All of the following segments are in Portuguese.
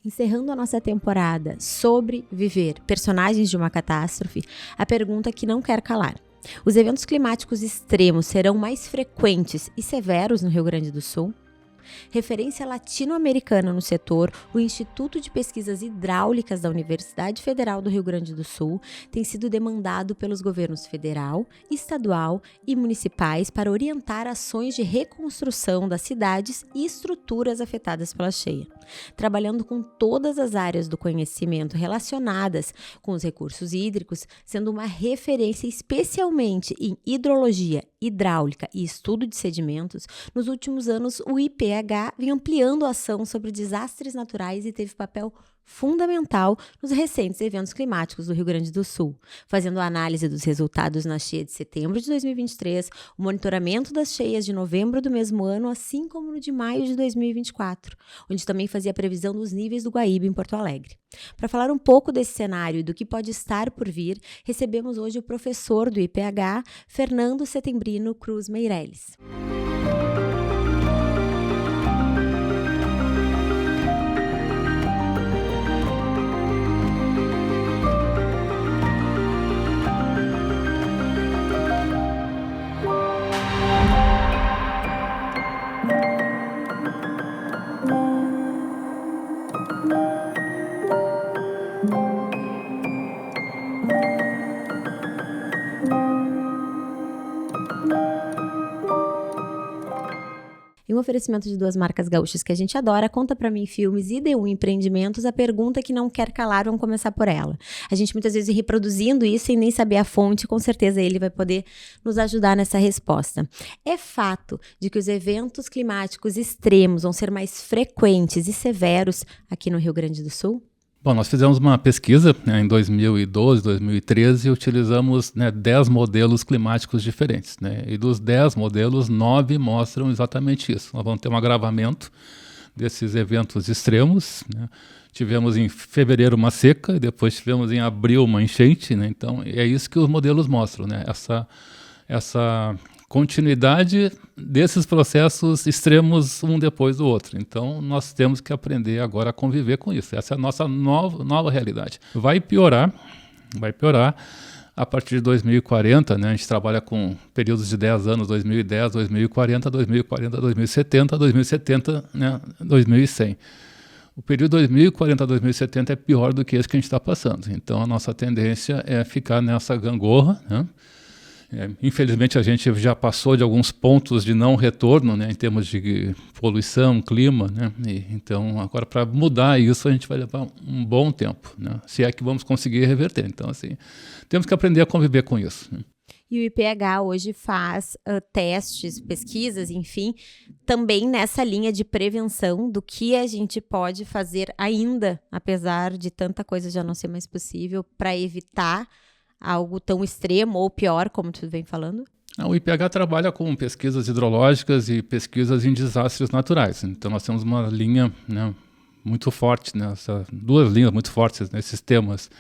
Encerrando a nossa temporada sobre viver personagens de uma catástrofe, a pergunta que não quer calar. Os eventos climáticos extremos serão mais frequentes e severos no Rio Grande do Sul? Referência latino-americana no setor, o Instituto de Pesquisas Hidráulicas da Universidade Federal do Rio Grande do Sul tem sido demandado pelos governos federal, estadual e municipais para orientar ações de reconstrução das cidades e estruturas afetadas pela cheia, trabalhando com todas as áreas do conhecimento relacionadas com os recursos hídricos, sendo uma referência especialmente em hidrologia, hidráulica e estudo de sedimentos. Nos últimos anos, o IPH vem ampliando a ação sobre desastres naturais e teve papel fundamental nos recentes eventos climáticos do Rio Grande do Sul, fazendo a análise dos resultados na cheia de setembro de 2023, o monitoramento das cheias de novembro do mesmo ano, assim como no de maio de 2024, onde também fazia a previsão dos níveis do Guaíba em Porto Alegre. Para falar um pouco desse cenário e do que pode estar por vir, recebemos hoje o professor do IPH, Fernando Setembrino Cruz Meireles. Em um oferecimento de duas marcas gaúchas que a gente adora, Conta Pra Mim Filmes e D1 Empreendimentos, a pergunta que não quer calar, vamos começar por ela. A gente muitas vezes reproduzindo isso sem nem saber a fonte, com certeza ele vai poder nos ajudar nessa resposta. É fato de que os eventos climáticos extremos vão ser mais frequentes e severos aqui no Rio Grande do Sul? Bom, nós fizemos uma pesquisa em 2012, 2013 e utilizamos 10 modelos climáticos diferentes. E dos 10 modelos, 9 mostram exatamente isso. Nós vamos ter um agravamento desses eventos extremos. Tivemos em fevereiro uma seca, e depois tivemos em abril uma enchente. Então, é isso que os modelos mostram, essa continuidade desses processos extremos um depois do outro. Então, nós temos que aprender agora a conviver com isso. Essa é a nossa nova realidade. Vai piorar a partir de 2040, a gente trabalha com períodos de 10 anos, 2010, 2040, 2040, 2070, 2070, 2100. O período 2040 a 2070 é pior do que esse que a gente está passando. Então, a nossa tendência é ficar nessa gangorra, infelizmente a gente já passou de alguns pontos de não retorno, em termos de poluição, clima, então agora para mudar isso a gente vai levar um bom tempo, se é que vamos conseguir reverter. Então assim, temos que aprender a conviver com isso. E o IPH hoje faz testes, pesquisas, enfim, também nessa linha de prevenção do que a gente pode fazer ainda, apesar de tanta coisa já não ser mais possível, para evitar algo tão extremo ou pior, como tu vem falando? O IPH trabalha com pesquisas hidrológicas e pesquisas em desastres naturais. Então, nós temos uma linha muito forte, duas linhas muito fortes nesses temas.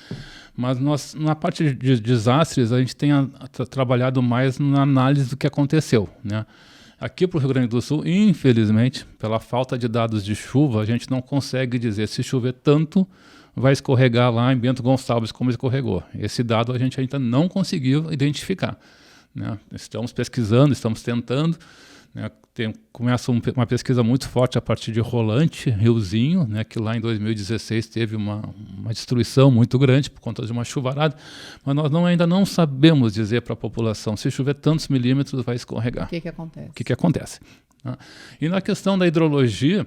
Mas nós, na parte de desastres, a gente tem trabalhado mais na análise do que aconteceu. Aqui para o Rio Grande do Sul, infelizmente, pela falta de dados de chuva, a gente não consegue dizer se chover tanto vai escorregar lá em Bento Gonçalves como escorregou. Esse dado a gente ainda não conseguiu identificar. Estamos pesquisando, estamos tentando. Começa uma pesquisa muito forte a partir de Rolante, Riozinho, que lá em 2016 teve uma destruição muito grande por conta de uma chuvarada, mas nós ainda não sabemos dizer para a população se chover tantos milímetros vai escorregar. O que acontece? O que acontece? E na questão da hidrologia,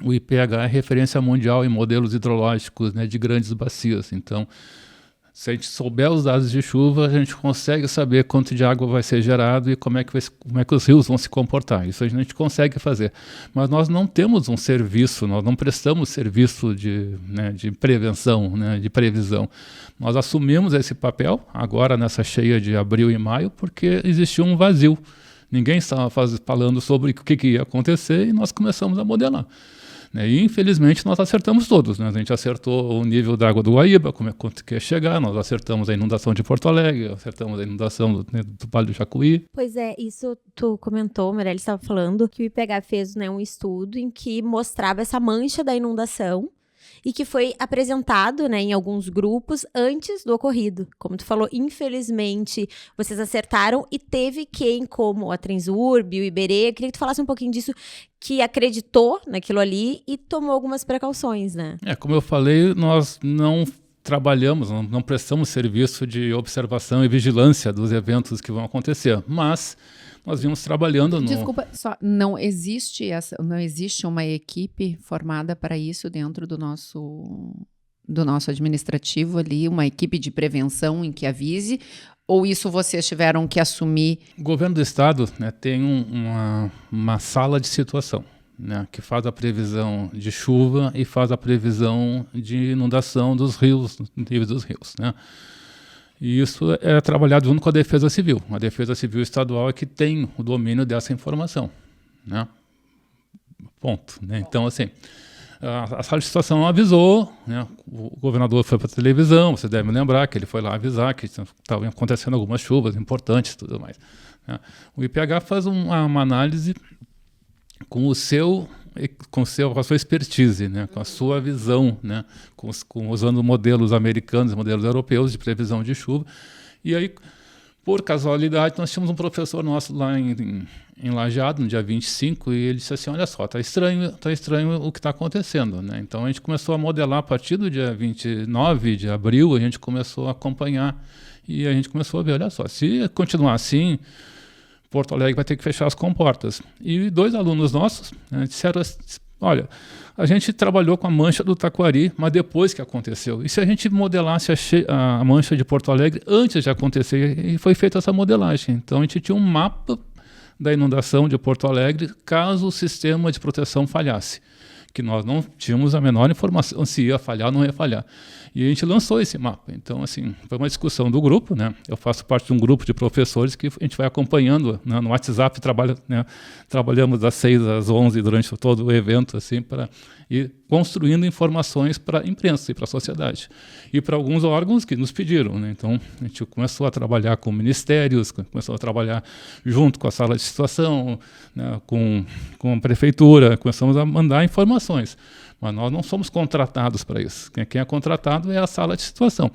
o IPH é referência mundial em modelos hidrológicos de grandes bacias. Então, se a gente souber os dados de chuva, a gente consegue saber quanto de água vai ser gerado e como é que os rios vão se comportar. Isso a gente consegue fazer. Mas nós não temos um serviço, nós não prestamos serviço de prevenção, de previsão. Nós assumimos esse papel agora nessa cheia de abril e maio porque existiu um vazio. Ninguém estava falando sobre o que ia acontecer e nós começamos a modelar. E infelizmente nós acertamos todos. A gente acertou o nível da água do Guaíba, quanto que ia chegar, nós acertamos a inundação de Porto Alegre, acertamos a inundação do Vale do Jacuí. Pois é, isso tu comentou, Meirelles estava falando, que o IPH fez um estudo em que mostrava essa mancha da inundação e que foi apresentado, né, em alguns grupos antes do ocorrido. Como tu falou, infelizmente, vocês acertaram e teve quem, como a Transurb, o Iberê, eu queria que tu falasse um pouquinho disso, que acreditou naquilo ali e tomou algumas precauções, né? Como eu falei, nós não trabalhamos, não prestamos serviço de observação e vigilância dos eventos que vão acontecer, mas nós vimos trabalhando no... Desculpa, só não existe uma equipe formada para isso dentro do nosso administrativo ali, uma equipe de prevenção em que avise, ou isso vocês tiveram que assumir? O governo do estado, né, tem uma sala de situação, né, que faz a previsão de chuva e faz a previsão de inundação dos rios, níveis dos rios, né? E isso é trabalhado junto com a Defesa Civil. A Defesa Civil Estadual é que tem o domínio dessa informação, né? Ponto, né? Então, assim, a sala de situação avisou, né? O governador foi para a televisão, você deve lembrar que ele foi lá avisar que estavam acontecendo algumas chuvas importantes e tudo mais, né? O IPH faz uma análise com a sua expertise, né, com a sua visão, né, usando modelos americanos, modelos europeus de previsão de chuva. E aí, por casualidade, nós tínhamos um professor nosso lá em Lajeado, no dia 25, e ele disse assim, olha só, tá estranho o que está acontecendo, né? Então a gente começou a modelar a partir do dia 29 de abril, a gente começou a acompanhar e a gente começou a ver, olha só, se continuar assim, Porto Alegre vai ter que fechar as comportas. E 2 alunos nossos, né, disseram, olha, a gente trabalhou com a mancha do Taquari, mas depois que aconteceu. E se a gente modelasse a mancha de Porto Alegre antes de acontecer? E foi feita essa modelagem. Então a gente tinha um mapa da inundação de Porto Alegre caso o sistema de proteção falhasse, que nós não tínhamos a menor informação se ia falhar ou não ia falhar. E a gente lançou esse mapa. Então, assim, foi uma discussão do grupo, né? Eu faço parte de um grupo de professores que a gente vai acompanhando, né? No WhatsApp, trabalhamos das 6 às 11 durante todo o evento, assim, para ir construindo informações para a imprensa e para a sociedade. E para alguns órgãos que nos pediram, né? Então, a gente começou a trabalhar com ministérios, começou a trabalhar junto com a sala de situação, né? com a prefeitura, começamos a mandar informações. Mas nós não somos contratados para isso. Quem é contratado é a sala de situação.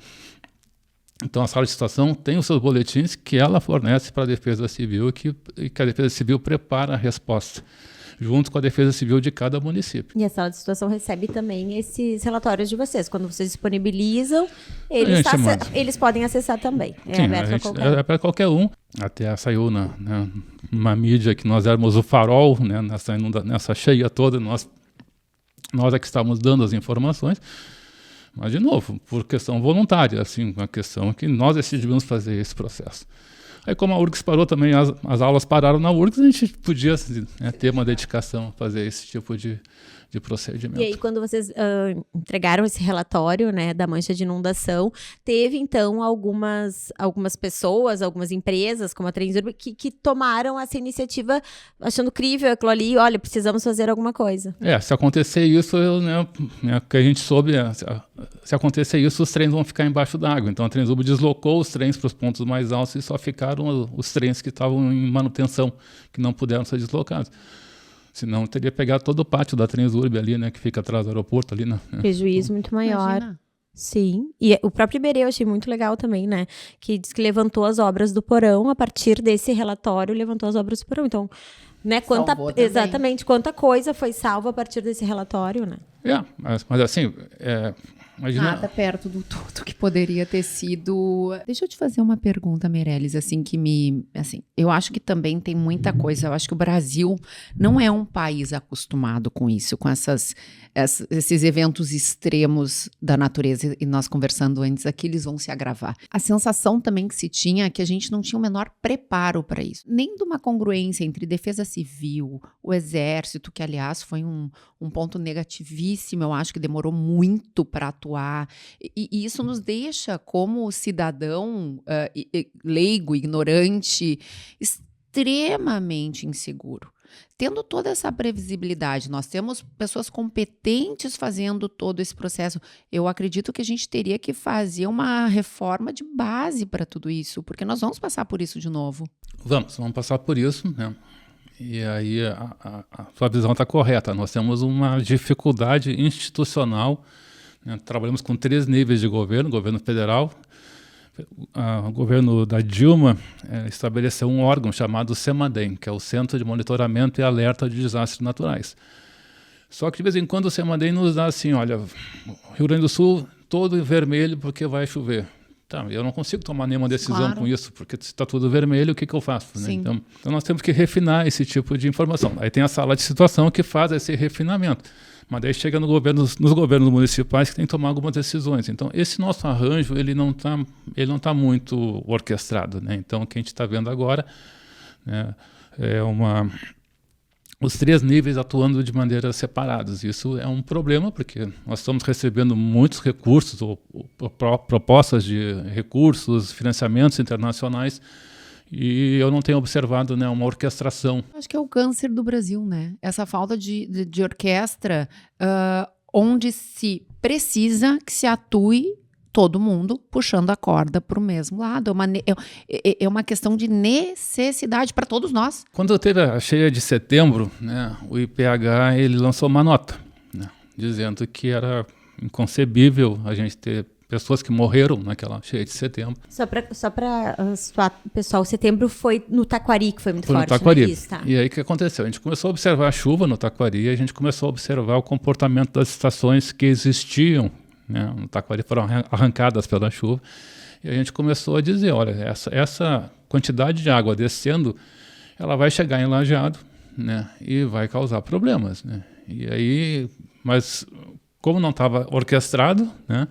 Então, a sala de situação tem os seus boletins que ela fornece para a Defesa Civil e que a Defesa Civil prepara a resposta, junto com a Defesa Civil de cada município. E a sala de situação recebe também esses relatórios de vocês. Quando vocês disponibilizam, eles podem acessar também. Sim, é para qualquer um. Até saiu numa mídia que nós éramos o farol, né, nessa cheia toda, nós é que estávamos dando as informações, mas, de novo, por questão voluntária, assim, uma questão que nós decidimos fazer esse processo. Aí, como a URGS parou também, as aulas pararam na URGS, a gente podia, né, ter uma dedicação a fazer esse tipo de procedimento. E aí, quando vocês entregaram esse relatório, né, da mancha de inundação, teve, então, algumas pessoas, algumas empresas, como a Transurb, que tomaram essa iniciativa achando crível aquilo ali, olha, precisamos fazer alguma coisa. Se acontecer isso, que a gente soube, se acontecer isso, os trens vão ficar embaixo d'água. Então, a Transurb deslocou os trens para os pontos mais altos e só ficaram os trens que estavam em manutenção, que não puderam ser deslocados. Senão teria pegado todo o pátio da Transurb ali, né, que fica atrás do aeroporto ali, né? Prejuízo muito maior. Imagina. Sim, e o próprio Iberê eu achei muito legal também, né, que diz que levantou as obras do porão, a partir desse relatório levantou as obras do porão, então, né, exatamente, quanta coisa foi salva a partir desse relatório, né? Mas assim, imagina... Nada perto do todo que poderia ter sido. Deixa eu te fazer uma pergunta, Meirelles, assim, eu acho que também tem muita coisa. Eu acho que o Brasil não é um país acostumado com isso, com esses eventos extremos da natureza, e nós conversando antes aqui, eles vão se agravar. A sensação também que se tinha é que a gente não tinha o menor preparo para isso, nem de uma congruência entre defesa civil, o exército, que aliás foi um ponto negativíssimo, eu acho que demorou muito para atuar, e isso nos deixa como cidadão leigo, ignorante, extremamente inseguro. Tendo toda essa previsibilidade, nós temos pessoas competentes fazendo todo esse processo. Eu acredito que a gente teria que fazer uma reforma de base para tudo isso, porque nós vamos passar por isso de novo. Vamos passar por isso, né? E aí a sua visão está correta. Nós temos uma dificuldade institucional né? Trabalhamos com 3 níveis de governo: governo federal. O governo da Dilma estabeleceu um órgão chamado CEMADEM, que é o Centro de Monitoramento e Alerta de Desastres Naturais. Só que de vez em quando o CEMADEM nos dá assim, olha, Rio Grande do Sul todo vermelho porque vai chover. Tá, eu não consigo tomar nenhuma decisão com isso, porque se está tudo vermelho, o que eu faço? Né? Então nós temos que refinar esse tipo de informação. Aí tem a sala de situação que faz esse refinamento. Mas daí chega nos governos municipais que tem que tomar algumas decisões. Então, esse nosso arranjo, ele não tá muito orquestrado, né? Então, o que a gente está vendo agora, né, os 3 níveis atuando de maneiras separadas. Isso é um problema, porque nós estamos recebendo muitos recursos, ou propostas de recursos, financiamentos internacionais, e eu não tenho observado, né, uma orquestração. Acho que é o câncer do Brasil, né? Essa falta de orquestra, onde se precisa que se atue todo mundo puxando a corda para o mesmo lado. É uma questão de necessidade para todos nós. Quando teve a cheia de setembro, né, o IPH ele lançou uma nota, né, dizendo que era inconcebível a gente ter pessoas que morreram naquela cheia de setembro. Só para situar, pessoal, setembro foi no Taquari, que foi muito forte. No Taquari. Né? Isso, tá. E aí o que aconteceu? A gente começou a observar a chuva no Taquari e a gente começou a observar o comportamento das estações que existiam, né, no Taquari, foram arrancadas pela chuva. E a gente começou a dizer, olha, essa quantidade de água descendo, ela vai chegar em Lajeado, né, e vai causar problemas. Né? E aí, mas como não estava orquestrado, né,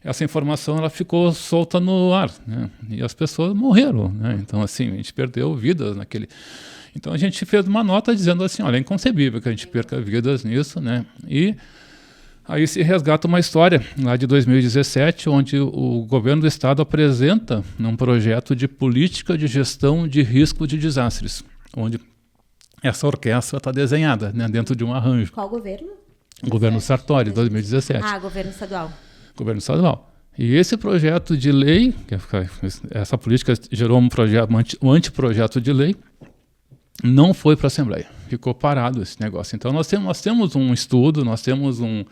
essa informação ela ficou solta no ar, né? E as pessoas morreram, né? Então, assim, a gente perdeu vidas naquele... Então, a gente fez uma nota dizendo assim, olha, é inconcebível que a gente perca vidas nisso, né? E aí se resgata uma história lá de 2017, onde o governo do estado apresenta um projeto de política de gestão de risco de desastres, onde essa orquestra está desenhada, né, dentro de um arranjo. Qual governo? O governo Sartori, 2017. Ah, governo estadual. Governo estadual. E esse projeto de lei, essa política gerou um anteprojeto de lei, não foi para a Assembleia. Ficou parado esse negócio. Então nós temos um estudo, nós temos um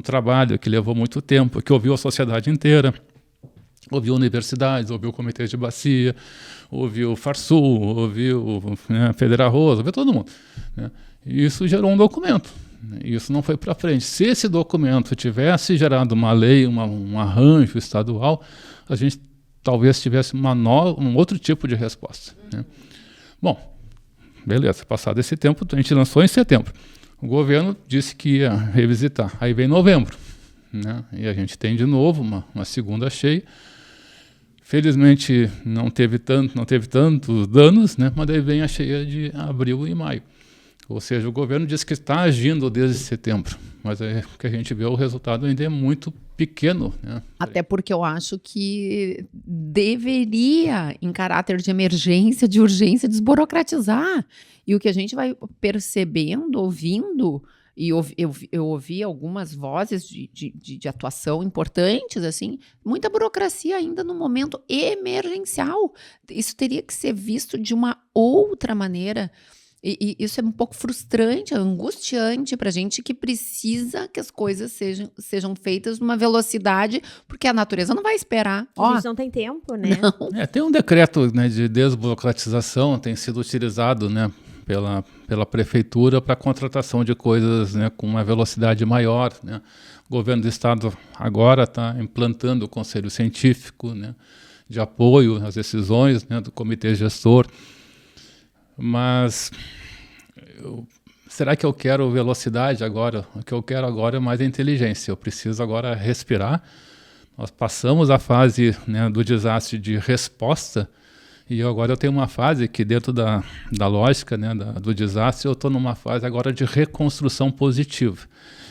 trabalho que levou muito tempo, que ouviu a sociedade inteira, ouviu universidades, ouviu comitês de bacia, ouviu o Farsul, ouviu a Federal Rosa, ouviu todo mundo. Né? E isso gerou um documento. Isso não foi para frente. Se esse documento tivesse gerado uma lei, um arranjo estadual, a gente talvez tivesse um outro tipo de resposta. Né? Bom, beleza, passado esse tempo, a gente lançou em setembro. O governo disse que ia revisitar. Aí vem novembro, né? E a gente tem de novo uma segunda cheia. Felizmente não teve tantos danos, né? Mas daí vem a cheia de abril e maio. Ou seja, o governo diz que está agindo desde setembro, mas é que a gente vê o resultado ainda é muito pequeno. Né? Até porque eu acho que deveria, em caráter de emergência, de urgência, desburocratizar. E o que a gente vai percebendo, ouvindo, e eu ouvi algumas vozes de atuação importantes, assim, muita burocracia ainda no momento emergencial. Isso teria que ser visto de uma outra maneira. E isso é um pouco frustrante, angustiante para a gente que precisa que as coisas sejam feitas numa velocidade, porque a natureza não vai esperar. A gente não tem tempo, né? Tem um decreto, né, de desburocratização, tem sido utilizado, né, pela prefeitura para contratação de coisas, né, com uma velocidade maior. Né? O governo do estado agora está implantando o conselho científico, né, de apoio às decisões, né, do comitê gestor. Mas será que eu quero velocidade agora? O que eu quero agora é mais inteligência. Eu preciso agora respirar. Nós passamos a fase, né, do desastre de resposta e agora eu tenho uma fase que dentro da lógica, né, do desastre eu estou numa fase agora de reconstrução positiva.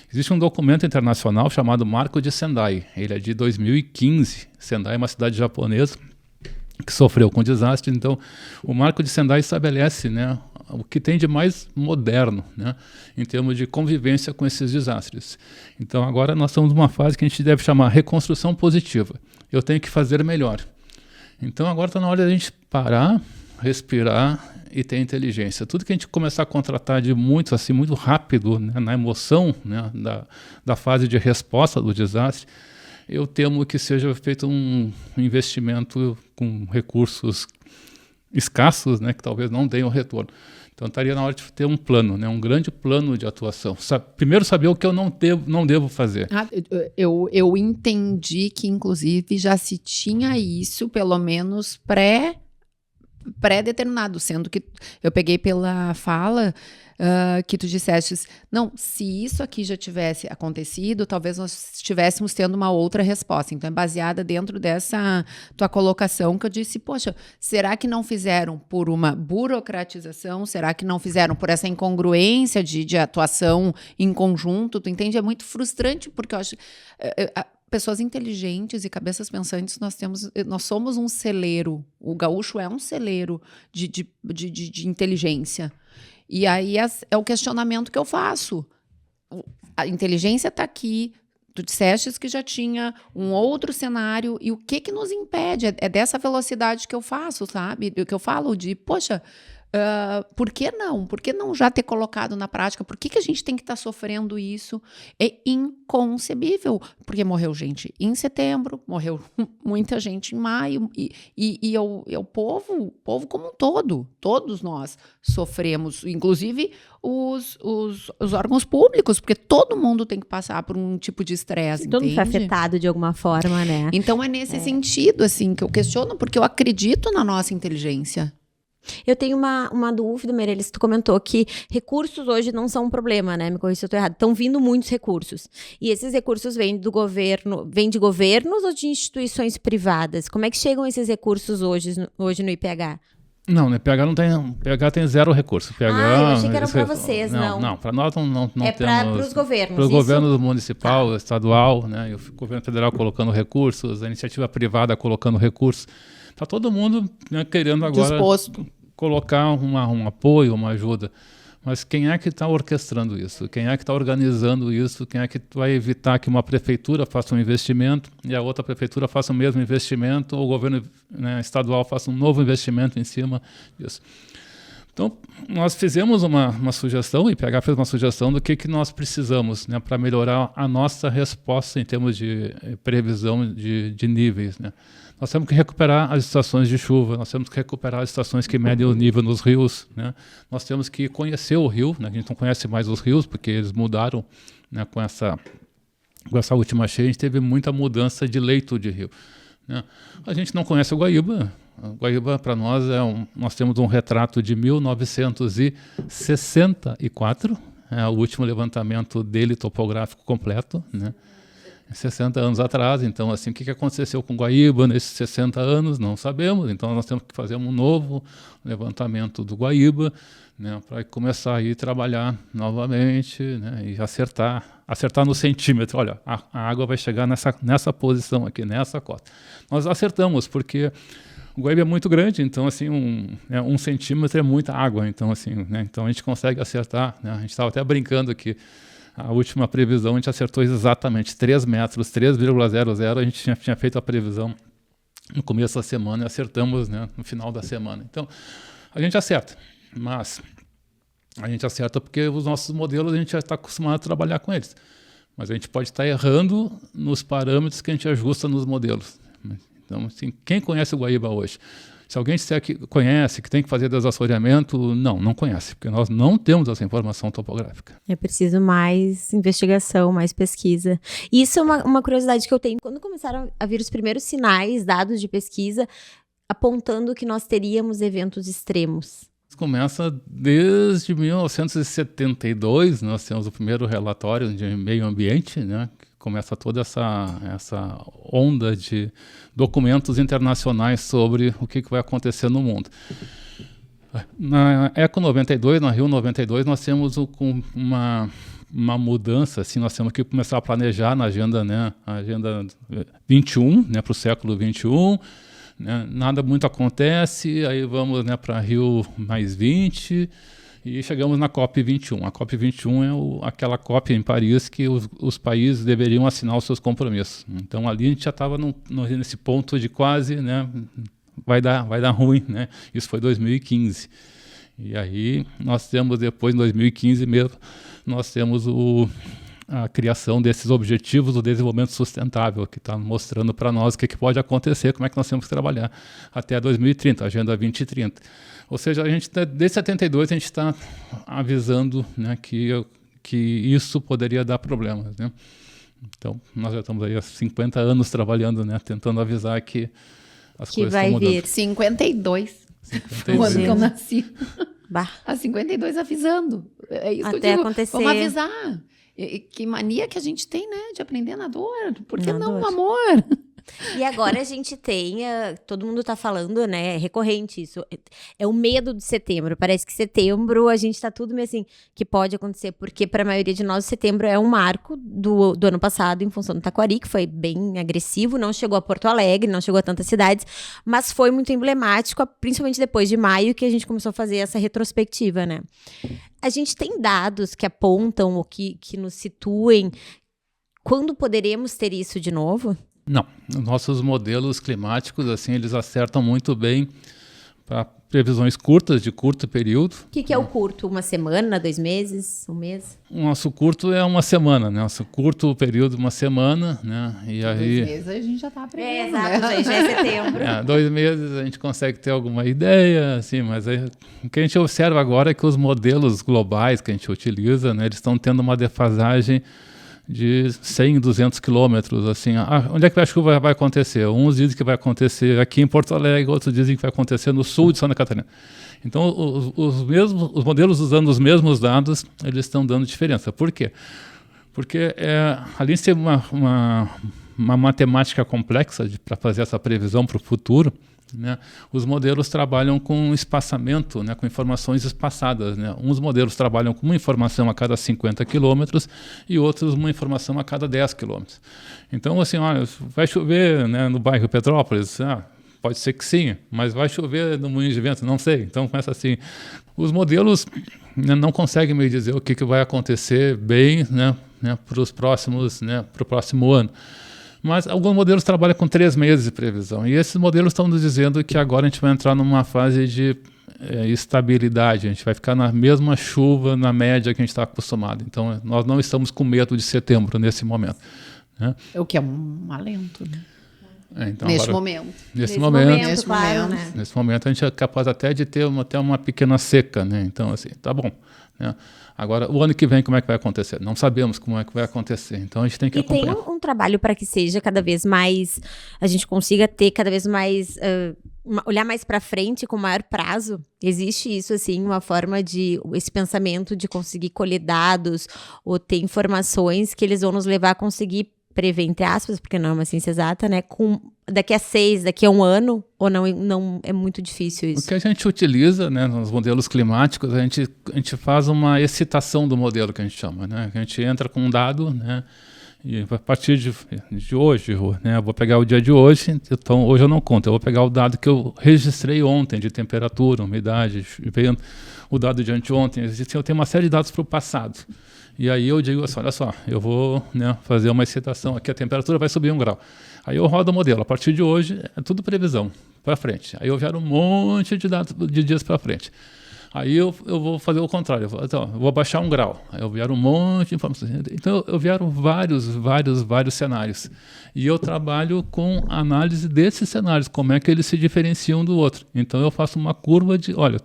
Existe um documento internacional chamado Marco de Sendai. Ele é de 2015. Sendai é uma cidade japonesa que sofreu com desastre. Então, o Marco de Sendai estabelece, né, o que tem de mais moderno, né, em termos de convivência com esses desastres. Então, agora nós estamos numa fase que a gente deve chamar reconstrução positiva. Eu tenho que fazer melhor. Então, agora está na hora de a gente parar, respirar e ter inteligência. Tudo que a gente começar a contratar de muito, assim, muito rápido, né, na emoção, né, da fase de resposta do desastre, eu temo que seja feito um investimento com recursos escassos, né, que talvez não tenham retorno. Então estaria na hora de ter um plano, né, um grande plano de atuação. Primeiro saber o que eu não devo fazer. Eu entendi que, inclusive, já se tinha isso, pelo menos pré-determinado, sendo que eu peguei pela fala que tu disseste, não, se isso aqui já tivesse acontecido, talvez nós estivéssemos tendo uma outra resposta. Então, é baseada dentro dessa tua colocação que eu disse, poxa, será que não fizeram por uma burocratização? Será que não fizeram por essa incongruência de atuação em conjunto? Tu entende? É muito frustrante, porque eu acho... pessoas inteligentes e cabeças pensantes, nós somos um celeiro. O gaúcho é um celeiro de inteligência. E aí é o questionamento que eu faço. A inteligência está aqui. Tu disseste que já tinha um outro cenário. E o que nos impede? É dessa velocidade que eu faço, sabe? Que eu falo de, poxa... por que não? Por que não já ter colocado na prática? Por que a gente tem que estar sofrendo isso? É inconcebível, porque morreu gente em setembro, morreu muita gente em maio, e o povo como um todo, todos nós sofremos, inclusive os órgãos públicos, porque todo mundo tem que passar por um tipo de estresse, todo mundo foi entende? afetado de alguma forma, né? Então é nesse sentido, assim, que eu questiono, porque eu acredito na nossa inteligência. Eu tenho uma dúvida, Meirelles, tu comentou que recursos hoje não são um problema, né? Me corrija se eu estou errado. Estão vindo muitos recursos. E esses recursos vêm do governo, vêm de governos ou de instituições privadas? Como é que chegam esses recursos hoje no IPH? Não, no IPH não tem, o IPH tem zero recurso. IPH, eu achei que era para vocês, não. Não, para nós não é temos. Para os governos. Para os governos municipal, estadual, né? E o governo federal colocando recursos, a iniciativa privada colocando recursos. Está todo mundo, né, querendo agora disposto. Colocar um apoio, uma ajuda. Mas quem é que está orquestrando isso? Quem é que está organizando isso? Quem é que vai evitar que uma prefeitura faça um investimento e a outra prefeitura faça o mesmo investimento, ou o governo, né, estadual faça um novo investimento em cima disso? Então, nós fizemos uma sugestão, o IPH fez uma sugestão do que nós precisamos, né, para melhorar a nossa resposta em termos de previsão de níveis, né? Nós temos que recuperar as estações de chuva, nós temos que recuperar as estações que medem o nível nos rios, né? Nós temos que conhecer o rio, né? A gente não conhece mais os rios, porque eles mudaram, né, com essa última cheia, a gente teve muita mudança de leito de rio, né? A gente não conhece o Guaíba. O Guaíba, para nós, nós temos um retrato de 1964, o último levantamento dele topográfico completo, né? 60 anos atrás. Então, assim, o que aconteceu com Guaíba nesses 60 anos? Não sabemos. Então, nós temos que fazer um novo levantamento do Guaíba, né, para começar a trabalhar novamente, né, e acertar no centímetro. Olha, a água vai chegar nessa posição aqui, nessa cota. Nós acertamos, porque o Guaíba é muito grande, então, assim, um centímetro é muita água. Então, assim, né, então a gente consegue acertar, né? A gente estava até brincando aqui. A última previsão a gente acertou exatamente 3 metros, 3,00. A gente tinha feito a previsão no começo da semana e acertamos, né, no final da semana. Então, a gente acerta, mas a gente acerta porque os nossos modelos a gente já está acostumado a trabalhar com eles. Mas a gente pode estar errando nos parâmetros que a gente ajusta nos modelos. Então, assim, quem conhece o Guaíba hoje? Se alguém disser que conhece, que tem que fazer desassoreamento, não conhece, porque nós não temos essa informação topográfica. É preciso mais investigação, mais pesquisa. E isso é uma curiosidade que eu tenho. Quando começaram a vir os primeiros sinais, dados de pesquisa, apontando que nós teríamos eventos extremos? Começa desde 1972, nós temos o primeiro relatório de meio ambiente, né? Começa toda essa onda de documentos internacionais sobre o que vai acontecer no mundo. Na Eco 92, na Rio 92, nós temos uma mudança, assim, nós temos que começar a planejar na agenda, né, a agenda 21, né, para o século 21, né, nada muito acontece, aí vamos, né, para Rio mais 20, e chegamos na COP21. A COP21 é aquela COP em Paris que os países deveriam assinar os seus compromissos. Então, ali a gente já estava nesse ponto de quase, né, vai dar ruim, né? Isso foi 2015. E aí nós temos depois, em 2015 mesmo, nós temos a criação desses objetivos do desenvolvimento sustentável, que está mostrando para nós o que pode acontecer, como é que nós temos que trabalhar até 2030, a Agenda 2030. Ou seja, a gente desde 72 a gente está avisando, né, que isso poderia dar problemas, né? Então, nós já estamos aí há 50 anos trabalhando, né, tentando avisar que as coisas estão mudando. Vir 52. 52. O ano que eu nasci. Bah. Há 52 avisando. É isso Até que eu digo. acontecer. Vamos avisar. Que mania que a gente tem, né? De aprender na dor. Por que Na não dor. no amor? E agora a gente tem, todo mundo tá falando, né, é recorrente isso, é o medo de setembro, parece que setembro a gente tá tudo meio assim, que pode acontecer, porque para a maioria de nós setembro é um marco do ano passado em função do Taquari, que foi bem agressivo, não chegou a Porto Alegre, não chegou a tantas cidades, mas foi muito emblemático, principalmente depois de maio, que a gente começou a fazer essa retrospectiva, né. A gente tem dados que apontam ou que nos situem quando poderemos ter isso de novo? Não, os nossos modelos climáticos, assim, eles acertam muito bem para previsões curtas, de curto período. O que é o curto? Uma semana, 2 meses, um mês? O nosso curto é uma semana, né? Nosso curto período, uma semana, né? E aí... 2 meses a gente já tá prevendo, Exato, né? já é setembro. 2 meses a gente consegue ter alguma ideia, assim, mas aí, o que a gente observa agora é que os modelos globais que a gente utiliza, né? Eles estão tendo uma defasagem de 100, 200 quilômetros, assim. Onde é que a chuva vai acontecer? Uns dizem que vai acontecer aqui em Porto Alegre, outros dizem que vai acontecer no sul de Santa Catarina. Então, os modelos usando os mesmos dados, eles estão dando diferença. Por quê? Porque, além de ser uma matemática complexa para fazer essa previsão para o futuro, né, os modelos trabalham com espaçamento, né, com informações espaçadas, né. Uns modelos trabalham com uma informação a cada 50 quilômetros e outros uma informação a cada 10 quilômetros. Então, assim, olha, vai chover, né, no bairro Petrópolis? Pode ser que sim, mas vai chover no Moinho de Vento? Não sei. Então, começa assim. Os modelos, né, não conseguem me dizer o que vai acontecer bem, né, para os próximos, né, para o próximo ano. Mas alguns modelos trabalham com 3 meses de previsão. E esses modelos estão nos dizendo que agora a gente vai entrar numa fase de estabilidade. A gente vai ficar na mesma chuva, na média que a gente está acostumado. Então, nós não estamos com medo de setembro nesse momento, né? O que é um alento, né? Então, Neste agora, momento. Nesse momento, claro, né? nesse momento a gente é capaz até de ter até uma pequena seca, né? Então, assim, tá bom, né? Agora, o ano que vem, como é que vai acontecer? Não sabemos como é que vai acontecer. Então, a gente tem que acompanhar. E tem um trabalho para que seja cada vez mais, a gente consiga ter cada vez mais, olhar mais para frente com maior prazo. Existe isso, assim, uma forma de, esse pensamento de conseguir colher dados ou ter informações que eles vão nos levar a conseguir prever, entre aspas, porque não é uma ciência exata, né? Daqui a 6, daqui a 1 ano, ou não é muito difícil isso? O que a gente utiliza, né, nos modelos climáticos, a gente faz uma excitação do modelo, que a gente chama, né? A gente entra com um dado, né? E a partir de hoje, né, eu vou pegar o dia de hoje, então hoje eu não conto, eu vou pegar o dado que eu registrei ontem, de temperatura, umidade, vento, o dado de anteontem, eu tenho uma série de dados para o passado. E aí eu digo assim, olha só, eu vou, né, fazer uma excitação aqui, a temperatura vai subir 1 grau. Aí eu rodo o modelo, a partir de hoje é tudo previsão, para frente. Aí eu gero um monte de dados de dias para frente. Aí eu vou fazer o contrário, eu vou abaixar 1 grau. Aí eu viero um monte de informações. Então eu viero vários cenários. E eu trabalho com análise desses cenários, como é que eles se diferenciam do outro. Então eu faço uma curva de, olha,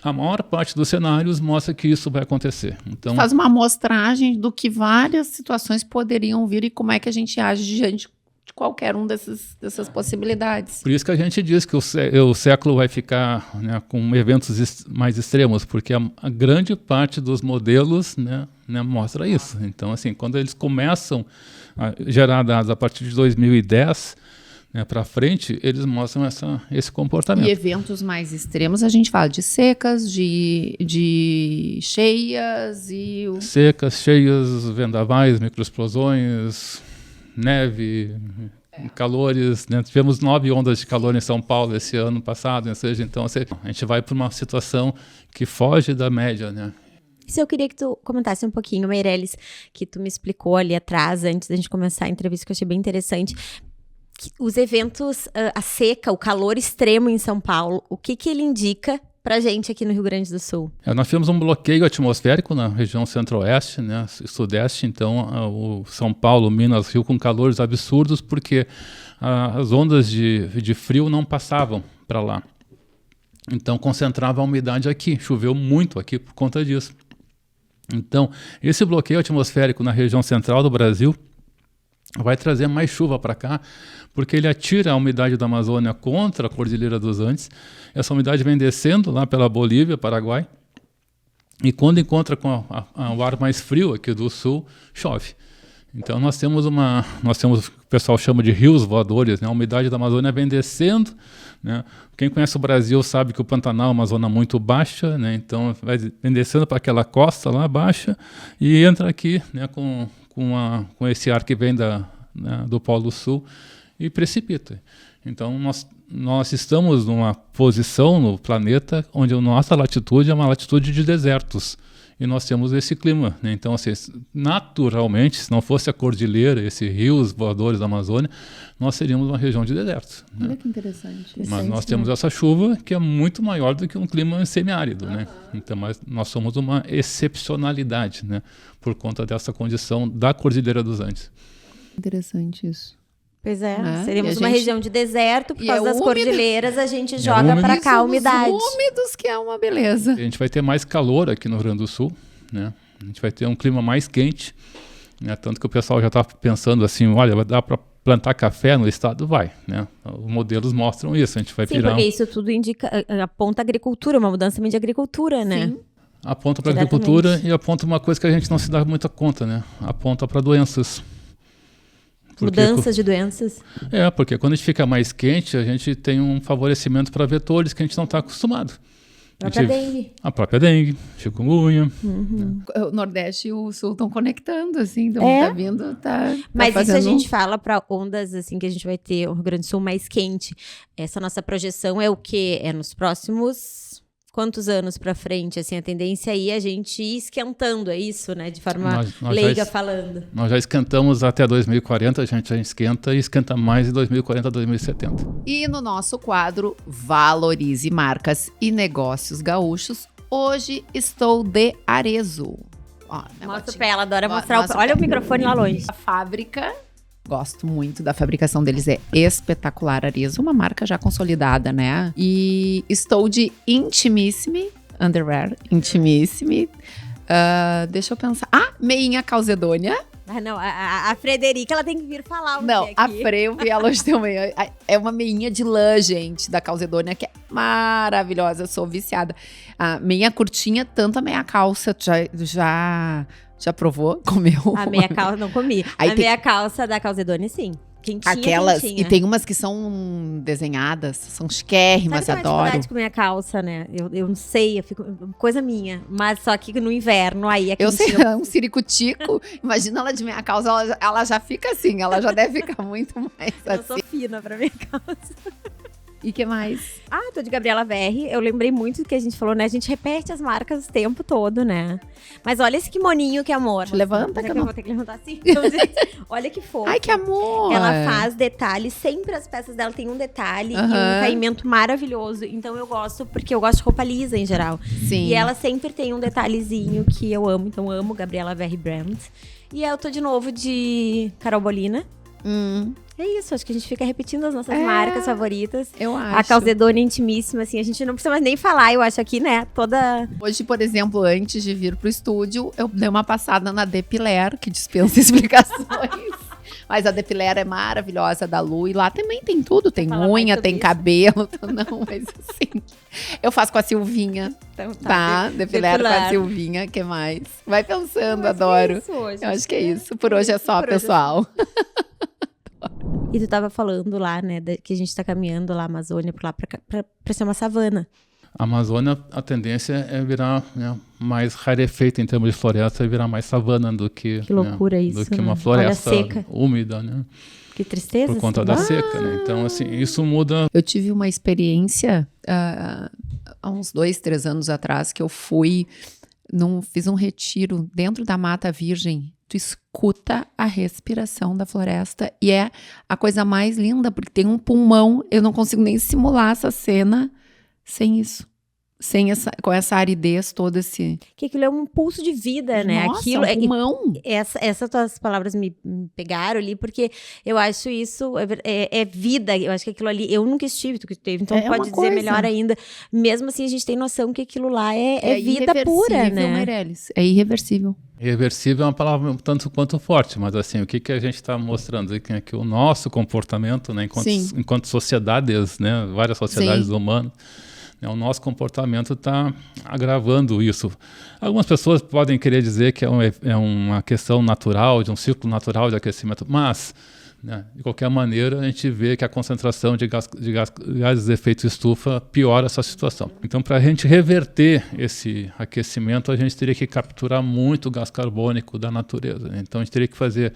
a maior parte dos cenários mostra que isso vai acontecer. Então, faz uma amostragem do que várias situações poderiam vir e como é que a gente age diante de qualquer dessas possibilidades. Por isso que a gente diz que o século vai ficar, né, com eventos mais extremos, porque a grande parte dos modelos, né, mostra isso. Então, assim, quando eles começam a gerar dados a partir de 2010, né, para frente, eles mostram esse comportamento. E eventos mais extremos, a gente fala de secas, de cheias e... Secas, cheias, vendavais, microexplosões, neve, calores, né? Tivemos 9 ondas de calor em São Paulo esse ano passado, ou seja, então a gente vai para uma situação que foge da média, né? Isso eu queria que tu comentasse um pouquinho, Meirelles, que tu me explicou ali atrás, antes da gente começar a entrevista, que eu achei bem interessante. Os eventos, a seca, o calor extremo em São Paulo, o que ele indica pra gente aqui no Rio Grande do Sul? Nós tivemos um bloqueio atmosférico na região centro-oeste, né, sudeste, então o São Paulo, Minas, Rio com calores absurdos, porque as ondas de frio não passavam para lá. Então concentrava a umidade aqui, choveu muito aqui por conta disso. Então, esse bloqueio atmosférico na região central do Brasil vai trazer mais chuva para cá, porque ele atira a umidade da Amazônia contra a Cordilheira dos Andes. Essa umidade vem descendo lá pela Bolívia, Paraguai, e quando encontra com o ar mais frio aqui do sul, chove. Então nós temos o que o pessoal chama de rios voadores, né? A umidade da Amazônia vem descendo, né? Quem conhece o Brasil sabe que o Pantanal é uma zona muito baixa, né? Então vem descendo para aquela costa lá baixa e entra aqui, né, com esse ar que vem do Polo Sul e precipita. Então nós estamos numa posição no planeta onde a nossa latitude é uma latitude de desertos. E nós temos esse clima, né? Então, assim, naturalmente, se não fosse a cordilheira, esses rios voadores da Amazônia, nós seríamos uma região de deserto. Né? Olha que interessante. Mas nós temos essa chuva que é muito maior do que um clima semiárido, né? Então, mas nós somos uma excepcionalidade, né? Por conta dessa condição da Cordilheira dos Andes. Interessante isso. Pois é, Né? seríamos uma região de deserto, por causa das úmido. cordilheiras, a gente joga para cá a umidade. Úmidos, que é uma beleza. A gente vai ter mais calor aqui no Rio Grande do Sul, né? A gente vai ter um clima mais quente, né? Tanto que o pessoal já está pensando assim, olha, vai dar para plantar café no estado? Vai, né? Os modelos mostram isso, a gente vai Sim, porque isso tudo aponta a agricultura, uma mudança também de agricultura, né? Sim. Aponta para a agricultura e aponta uma coisa que a gente não se dá muita conta, né? Aponta para doenças. Mudanças de doenças. Porque quando a gente fica mais quente, a gente tem um favorecimento para vetores que a gente não está acostumado. A própria dengue, chikungunya. O Nordeste e o Sul estão conectando, assim, então tá vindo, Mas fazendo... isso a gente fala para ondas, assim, que a gente vai ter o Rio Grande do Sul mais quente. Essa nossa projeção é o quê? É nos próximos... Quantos anos para frente, assim, a tendência aí é a gente ir esquentando, é isso, né? De forma leiga falando. Nós já esquentamos até 2040, a gente já esquenta e esquenta mais de 2040 a 2070. E no nosso quadro Valorize Marcas e Negócios Gaúchos, hoje estou de Arezzo. Mostra pra ela, adora mostrar. Olha o microfone lá longe. A fábrica... Gosto muito da fabricação deles, é espetacular. Arezzo, uma marca já consolidada, né? E estou de Intimissimi, underwear, Intimissimi. Deixa eu pensar. Meinha Calzedonia. Não, a Frederica, ela tem que vir falar Não, aqui. a Fre, eu vi ela hoje também. É uma meinha de lã, gente, da Calzedonia, que é maravilhosa, eu sou viciada. A meia curtinha, tanto a meia calça, já provou? Comeu? A meia calça, não comi. Meia calça da Calzedonia, sim. Quentinha, aquelas, quentinha. E tem umas que são desenhadas, são chiquérrimas, adoro. Sabe que eu com minha calça, né? Eu não sei, eu fico... Coisa minha. Mas só que no inverno, aí... Eu sei, um ciricutico, imagina ela de meia calça, ela já fica assim, ela já deve ficar muito mais assim. Eu sou fina pra minha calça. E que mais? Tô de Gabriela Verri. Eu lembrei muito do que a gente falou, né? A gente repete as marcas o tempo todo, né? Mas olha esse kimoninho, que amor. Levanta, que eu vou ter que levantar assim. Então, gente, olha que fofo. Ai, que amor! Ela faz detalhes, sempre as peças dela tem um detalhe e um caimento maravilhoso. Então eu gosto, porque eu gosto de roupa lisa em geral. Sim. E ela sempre tem um detalhezinho que eu amo. Então eu amo Gabriela Verri Brand. E eu tô de novo de Carol Bolina. É isso, acho que a gente fica repetindo as nossas marcas favoritas. Eu acho. A Calzedonia Intimíssima, assim, a gente não precisa mais nem falar, eu acho aqui, né, toda... Hoje, por exemplo, antes de vir pro estúdio, eu dei uma passada na Depiler, que dispensa explicações. Mas a Depiler é maravilhosa, da Lu, e lá também tem tudo, tem unha, tem cabelo, não, mas assim... Eu faço com a Silvinha, então, tá? Depiler com a Silvinha, que mais? Vai pensando, adoro. Eu acho que é isso, por hoje é só, pessoal. E tu tava falando lá, né, que a gente tá caminhando lá, a Amazônia, por lá pra ser uma savana. A Amazônia, a tendência é virar, né, mais rarefeita em termos de floresta, é virar mais savana do que... Que loucura, né, isso, do que né? uma floresta seca. úmida, né? Que tristeza. Por conta da seca, né? Então, assim, isso muda... Eu tive uma experiência há uns 2, 3 anos atrás, que eu fiz um retiro dentro da Mata Virgem. Tu escuta a respiração da floresta e é a coisa mais linda, porque tem um pulmão, eu não consigo nem simular essa cena sem isso. com essa aridez toda que aquilo é um pulso de vida, né? Nossa, Aquilo um pulmão. Essas tuas palavras me pegaram ali, porque eu acho isso é vida. Eu acho que aquilo ali, eu nunca estive, tu que teve, então pode dizer melhor ainda. Mesmo assim, a gente tem noção que aquilo lá é vida pura, né? Meirelles. É irreversível. Irreversível é uma palavra um tanto quanto forte, mas assim, o que a gente está mostrando aqui é que o nosso comportamento, né, enquanto sociedades, né, várias sociedades humanas, né, o nosso comportamento está agravando isso. Algumas pessoas podem querer dizer que é uma questão natural, de um ciclo natural de aquecimento, mas, né, de qualquer maneira, a gente vê que a concentração de gases de efeito estufa piora essa situação. Então, para a gente reverter esse aquecimento, a gente teria que capturar muito gás carbônico da natureza, né? Então, a gente teria que fazer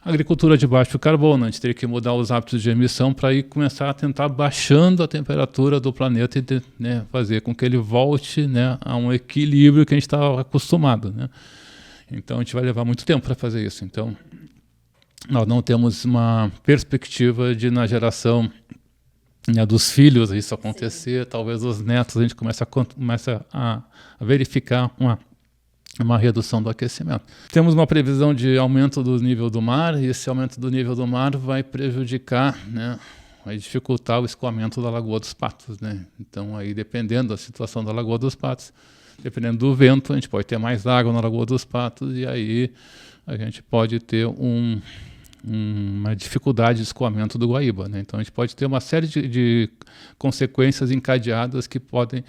agricultura de baixo carbono, a gente teria que mudar os hábitos de emissão para ir começar a tentar baixando a temperatura do planeta e né, fazer com que ele volte, né, a um equilíbrio que a gente está acostumado, né? Então, a gente vai levar muito tempo para fazer isso. Então, nós não temos uma perspectiva de, na geração, né, dos filhos, isso acontecer. Talvez os netos, a gente comece a verificar uma redução do aquecimento. Temos uma previsão de aumento do nível do mar, e esse aumento do nível do mar vai prejudicar, né, vai dificultar o escoamento da Lagoa dos Patos, né? Então, aí, dependendo da situação da Lagoa dos Patos, dependendo do vento, a gente pode ter mais água na Lagoa dos Patos, e aí a gente pode ter uma dificuldade de escoamento do Guaíba, né? Então, a gente pode ter uma série de consequências encadeadas que podem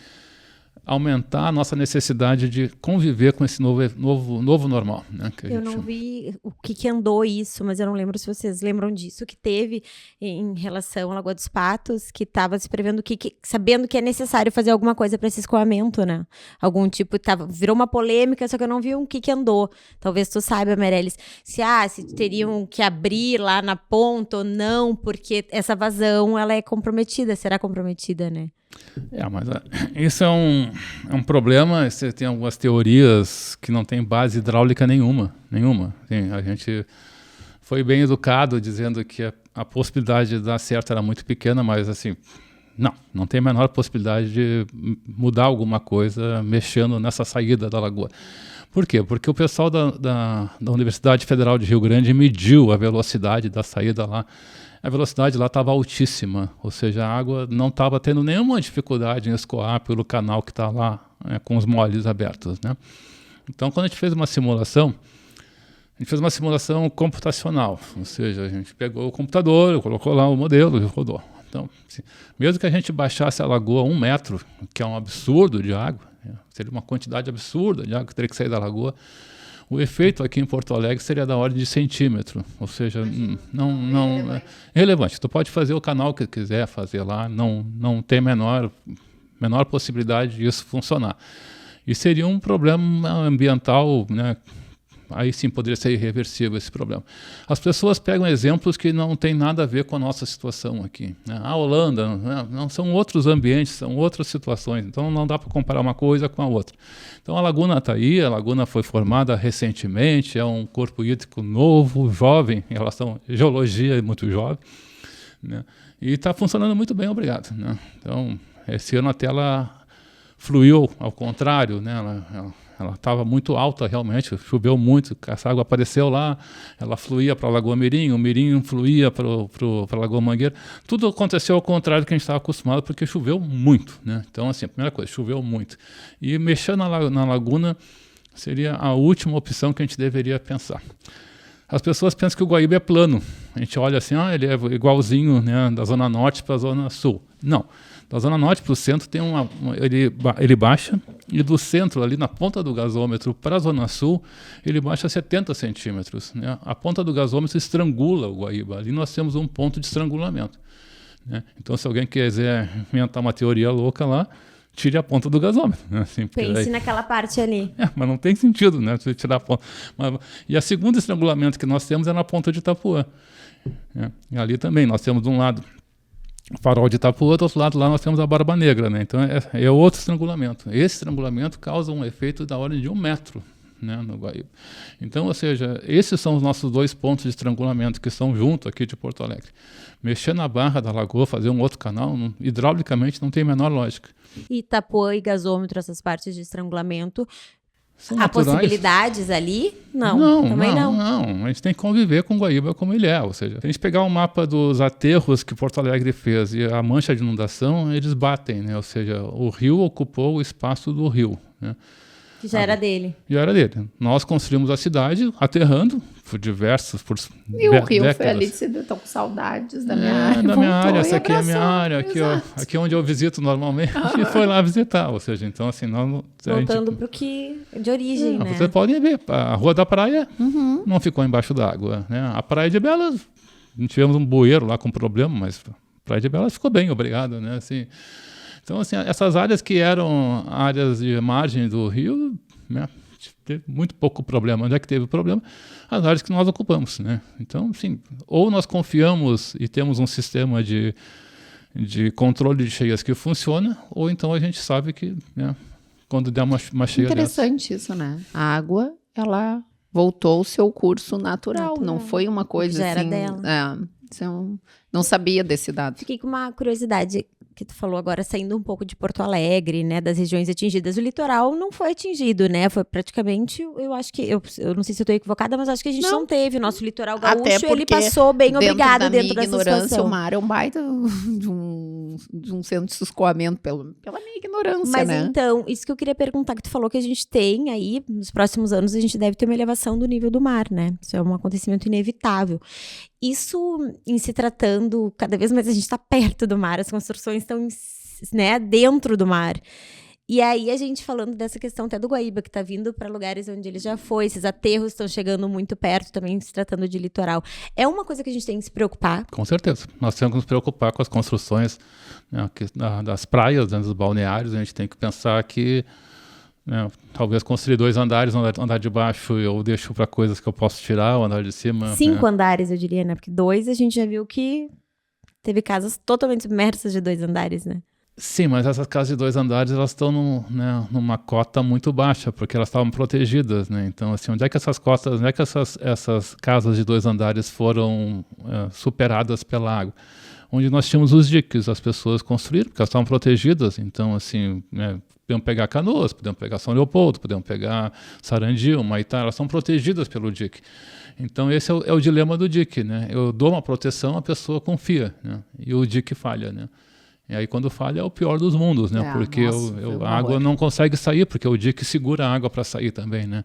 aumentar a nossa necessidade de conviver com esse novo normal, né? Eu não vi o que andou isso, mas eu não lembro se vocês lembram disso, que teve em relação à Lagoa dos Patos, que estava se prevendo sabendo que é necessário fazer alguma coisa para esse escoamento, né? Algum tipo, virou uma polêmica, só que eu não vi o que andou. Talvez tu saiba, Meirelles, se teriam que abrir lá na ponta ou não, porque essa vazão, ela é comprometida, será comprometida, né? Mas isso é um problema. Você tem algumas teorias que não têm base hidráulica nenhuma. Sim, a gente foi bem educado dizendo que a possibilidade de dar certo era muito pequena, mas assim, não tem a menor possibilidade de mudar alguma coisa mexendo nessa saída da lagoa. Por quê? Porque o pessoal da Universidade Federal de Rio Grande mediu a velocidade da saída lá. A velocidade lá estava altíssima, ou seja, a água não estava tendo nenhuma dificuldade em escoar pelo canal que está lá, né, com os moles abertos, né? Então, quando a gente fez uma simulação computacional, ou seja, a gente pegou o computador, colocou lá o modelo e rodou. Então, mesmo que a gente baixasse a lagoa 1 metro, que é um absurdo de água, né, seria uma quantidade absurda de água que teria que sair da lagoa, o efeito aqui em Porto Alegre seria da ordem de centímetro, ou seja, não é relevante. Tu pode fazer o canal que quiser fazer lá, não tem menor possibilidade disso funcionar. E seria um problema ambiental, né? Aí sim poderia ser irreversível esse problema. As pessoas pegam exemplos que não têm nada a ver com a nossa situação aqui, né? A Holanda, né? Não são outros ambientes, são outras situações, então não dá para comparar uma coisa com a outra. Então a laguna está aí, a laguna foi formada recentemente, é um corpo hídrico novo, jovem, em relação à geologia, muito jovem, né? E está funcionando muito bem, obrigado, né? Então, esse ano até ela fluiu ao contrário, né? Ela estava muito alta realmente, choveu muito, essa água apareceu lá, ela fluía para a Lagoa Mirim, o Mirim fluía para a Lagoa Mangueira. Tudo aconteceu ao contrário do que a gente estava acostumado, porque choveu muito, né? Então, assim, a primeira coisa, choveu muito. E mexer na laguna seria a última opção que a gente deveria pensar. As pessoas pensam que o Guaíba é plano. A gente olha assim, ele é igualzinho, né, da Zona Norte para a Zona Sul. Não. Da Zona Norte para o centro tem ele baixa, e do centro, ali na ponta do gasômetro para a Zona Sul, ele baixa 70 centímetros. Né? A ponta do gasômetro estrangula o Guaíba. Ali nós temos um ponto de estrangulamento. Né? Então, se alguém quiser inventar uma teoria louca lá, tire a ponta do gasômetro. Né? Assim, pense naquela parte ali. Mas não tem sentido, né, você tirar a ponta. E a segunda estrangulamento que nós temos é na ponta de Itapuã. Né? E ali também nós temos de um lado o farol de Itapuã, do outro lado lá nós temos a Barba Negra, né? Então é outro estrangulamento. Esse estrangulamento causa um efeito da ordem de 1 metro né, no Guaíba. Então, ou seja, esses são os nossos 2 pontos de estrangulamento que estão junto aqui de Porto Alegre. Mexer na barra da lagoa, fazer um outro canal, hidraulicamente não tem a menor lógica. E Itapuã e gasômetro, essas partes de estrangulamento, São há naturais. possibilidades ali? Não, também não. A gente tem que conviver com o Guaíba como ele é. Ou seja, se a gente pegar o mapa dos aterros que Porto Alegre fez e a mancha de inundação, eles batem, né? Ou seja, o rio ocupou o espaço do rio, né? Que já era dele. Já era dele. Nós construímos a cidade aterrando por E o rio décadas. foi ali, você estou com saudades da minha área. Da minha área, voltou essa e aqui é a minha abraçou. área, aqui, ó, Exato. aqui é onde eu visito normalmente, e foi lá visitar. Ou seja, então assim, Voltando pro que de origem, né? vocês podem ver, a Rua da Praia Uhum. não ficou embaixo d'água, né? A Praia de Belas, tivemos um bueiro lá com problema, mas a Praia de Belas ficou bem, obrigado, né? Assim, então, assim, essas áreas que eram áreas de margem do rio, né? Teve muito pouco problema. Onde é que teve problema? As áreas que nós ocupamos, né? Então, assim, ou nós confiamos e temos um sistema de controle de cheias que funciona, ou então a gente sabe que, né, quando der uma cheia Interessante isso, né? A água, ela voltou ao seu curso natural. Não foi uma coisa já era assim... dela. Não sabia desse dado. Fiquei com uma curiosidade que tu falou agora, saindo um pouco de Porto Alegre, né, das regiões atingidas. O litoral não foi atingido, né? Foi praticamente, eu acho que, eu não sei se eu estou equivocada, mas acho que a gente não teve. O nosso litoral gaúcho, Até ele porque passou bem obrigado dentro da dessa minha ignorância, situação. o mar é um baita de um centro de escoamento pela minha ignorância, Mas né? então, isso que eu queria perguntar, que tu falou que a gente tem aí, nos próximos anos, a gente deve ter uma elevação do nível do mar, né? Isso é um acontecimento inevitável. Isso, em se tratando, cada vez mais a gente está perto do mar, as construções estão, né, dentro do mar. E aí a gente falando dessa questão até do Guaíba, que está vindo para lugares onde ele já foi, esses aterros estão chegando muito perto também, se tratando de litoral. É uma coisa que a gente tem que se preocupar. Com certeza. Nós temos que nos preocupar com as construções, né, das praias, dos balneários. A gente tem que pensar que, né, talvez construir 2 andares, andar de baixo eu deixo para coisas que eu posso tirar, o andar de cima. 5 andares, eu diria, né? Porque 2 a gente já viu que teve casas totalmente submersas de 2 andares, né? Sim, mas essas casas de 2 andares, elas estão numa cota muito baixa, porque elas estavam protegidas, né? Então, assim, onde é que essas casas de 2 andares foram superadas pela água? Onde nós tínhamos os diques, as pessoas construíram, porque elas estavam protegidas. Então, assim, né, podiam pegar Canoas, podiam pegar São Leopoldo, podiam pegar Sarandi, Humaitá, elas são protegidas pelo dique. Então, esse é o dilema do dique, né? Eu dou uma proteção, a pessoa confia, né? E o dique falha, né? E aí, quando falha, é o pior dos mundos, né? Porque a água não consegue sair, porque o dique segura a água para sair também, né?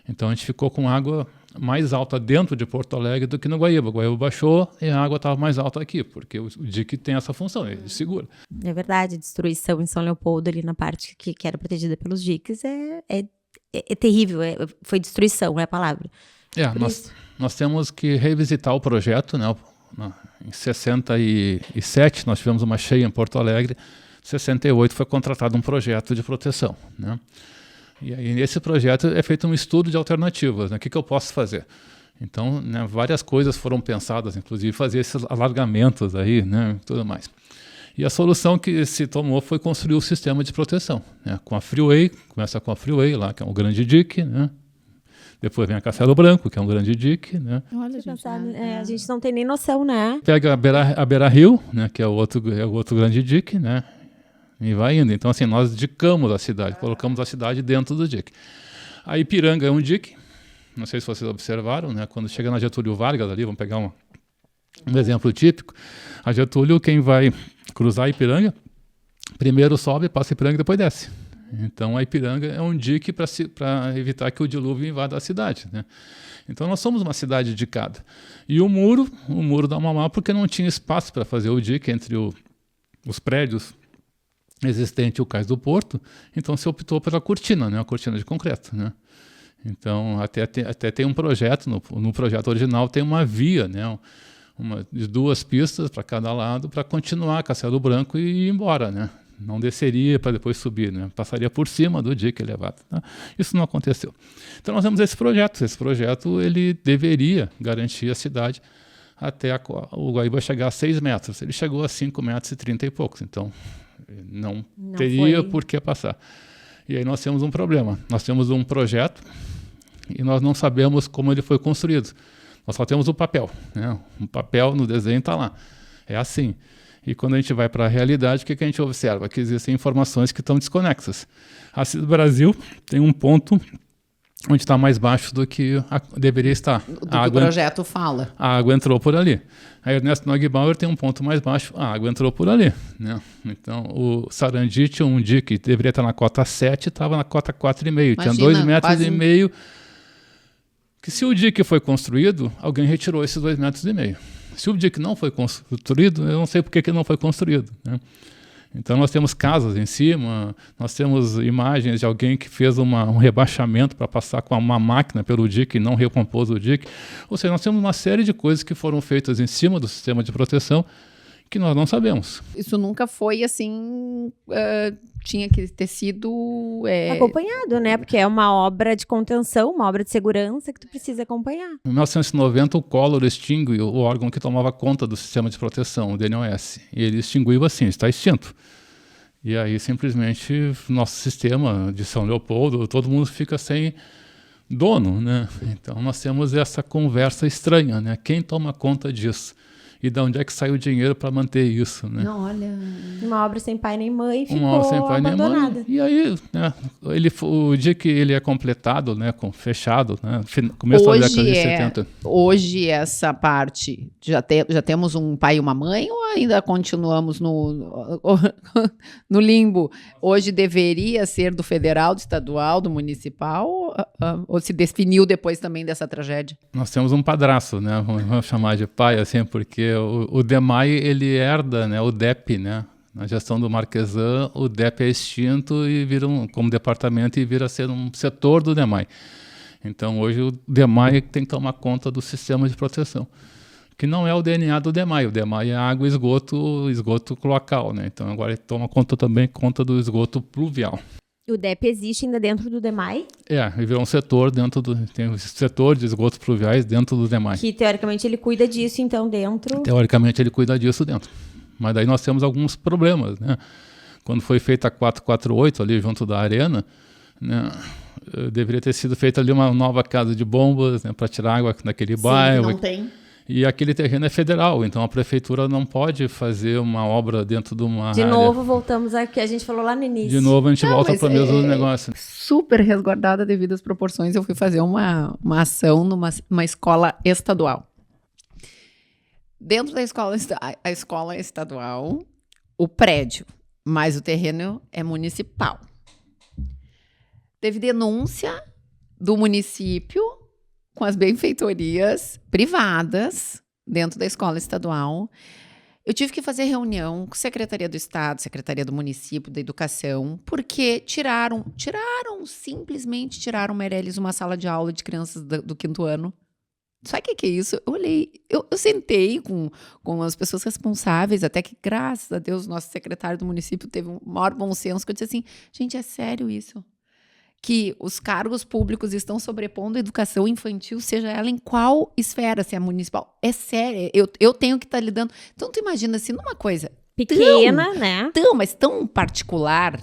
Então, a gente ficou com água mais alta dentro de Porto Alegre do que no Guaíba. O Guaíba baixou e a água estava mais alta aqui, porque o dique tem essa função, ele segura. É verdade, a destruição em São Leopoldo, ali na parte que era protegida pelos diques, é terrível, foi destruição, é a palavra. Nós temos que revisitar o projeto, né? Em 67 nós tivemos uma cheia em Porto Alegre, em 68 foi contratado um projeto de proteção, né? E aí nesse projeto é feito um estudo de alternativas, né? O que eu posso fazer? Então, né, várias coisas foram pensadas, inclusive fazer esses alargamentos aí, né, tudo mais. E a solução que se tomou foi construir o sistema de proteção, né? Com a Freeway, começa com a Freeway lá, que é um grande dique, né? Depois vem a Castelo Branco, que é um grande dique, né? Olha, gente, A gente não tem nem noção, né? Pega a Beira Rio, né, que é o outro grande dique, né? E vai indo. Então, assim, nós dicamos a cidade, colocamos a cidade dentro do dique. A Ipiranga é um dique, não sei se vocês observaram, né? Quando chega na Getúlio Vargas ali, vamos pegar um exemplo típico. A Getúlio, quem vai cruzar a Ipiranga, primeiro sobe, passa a Ipiranga e depois desce. Então, a Ipiranga é um dique para evitar que o dilúvio invada a cidade, né? Então, nós somos uma cidade dicada. E o muro dá uma mal porque não tinha espaço para fazer o dique entre os prédios existentes e o cais do porto. Então, se optou pela cortina, né? A cortina de concreto, né? Então, até tem um projeto, no projeto original tem uma via, né? De 2 pistas para cada lado para continuar Castelo Branco e ir embora, né? Não desceria para depois subir, né? Passaria por cima do dique elevado, tá? Isso não aconteceu. Então nós temos esse projeto. Esse projeto ele deveria garantir a cidade até o Guaíba chegar a 6 metros. Ele chegou a 5 metros e 30 e poucos. Então não teria por que passar. E aí nós temos um problema. Nós temos um projeto e nós não sabemos como ele foi construído. Nós só temos o papel, né? O papel no desenho está lá. É assim. E quando a gente vai para a realidade, o que a gente observa? Que existem informações que estão desconexas. A CIS do Brasil tem um ponto onde está mais baixo do que deveria estar. Do que o projeto fala. A água entrou por ali. A Ernesto Neugebauer tem um ponto mais baixo, a água entrou por ali, né? Então, o Sarandi tinha um dia que deveria estar na cota 7, estava na cota 4,5. Tinha 2,5 metros. Que se o dique foi construído, alguém retirou esses 2,5 metros. Se o dique não foi construído, eu não sei por que não foi construído, né? Então nós temos casas em cima, nós temos imagens de alguém que fez um rebaixamento para passar com uma máquina pelo dique e não recompôs o dique. Ou seja, nós temos uma série de coisas que foram feitas em cima do sistema de proteção que nós não sabemos. Isso nunca foi assim, tinha que ter sido... acompanhado, né? Porque é uma obra de contenção, uma obra de segurança que tu precisa acompanhar. Em 1990, o Collor extinguiu o órgão que tomava conta do sistema de proteção, o DNOS. E ele extinguiu assim, está extinto. E aí, simplesmente, nosso sistema de São Leopoldo, todo mundo fica sem dono, né? Então, nós temos essa conversa estranha, né? Quem toma conta disso? E de onde é que sai o dinheiro para manter isso, né? Não, olha... Uma obra sem pai nem mãe ficou uma obra sem pai abandonada. Nem mãe. E aí, né, o dia que ele é completado, né, fechado, né, começo da década de 70. Hoje essa parte, já temos um pai e uma mãe ou ainda continuamos no limbo? Hoje deveria ser do federal, do estadual, do municipal ou se definiu depois também dessa tragédia? Nós temos um padraço, né, vamos chamar de pai, assim, porque o DEMAI, ele herda, né, o DEP, né? Na gestão do Marquesan, o DEP é extinto e vira como departamento e vira a ser um setor do DEMAI. Então, hoje, o DEMAI tem que tomar conta do sistema de proteção, que não é o DNA do DEMAI. O DEMAI é água e esgoto cloacal, né? Então, agora ele toma também conta do esgoto pluvial. O DEP existe ainda dentro do DEMAI? Ele virou um setor tem um setor de esgotos pluviais dentro do DEMAI. Que, teoricamente, ele cuida disso, então, dentro... Teoricamente, ele cuida disso dentro. Mas daí nós temos alguns problemas, né? Quando foi feita a 448 ali junto da arena, né, deveria ter sido feita ali uma nova casa de bombas, né, para tirar água daquele bairro. Não tem. E aquele terreno é federal, então a prefeitura não pode fazer uma obra dentro de uma área. De novo, voltamos ao que a gente falou lá no início. De novo, a gente volta para o mesmo negócio. Super resguardada devido às proporções. Eu fui fazer uma ação numa escola estadual. Dentro da a escola estadual, o prédio, mas o terreno é municipal. Teve denúncia do município com as benfeitorias privadas dentro da escola estadual. Eu tive que fazer reunião com a Secretaria do Estado, Secretaria do Município, da Educação, porque simplesmente tiraram, Meirelles, uma sala de aula de crianças do 5º ano. Sabe o que é isso? Eu olhei, eu sentei com as pessoas responsáveis, até que, graças a Deus, nosso secretário do município teve um maior bom senso, que eu disse assim, gente, é sério isso? Que os cargos públicos estão sobrepondo a educação infantil, seja ela em qual esfera, se é municipal. É sério, eu tenho que estar lidando. Então, tu imagina assim, numa coisa pequena, né? Mas tão particular,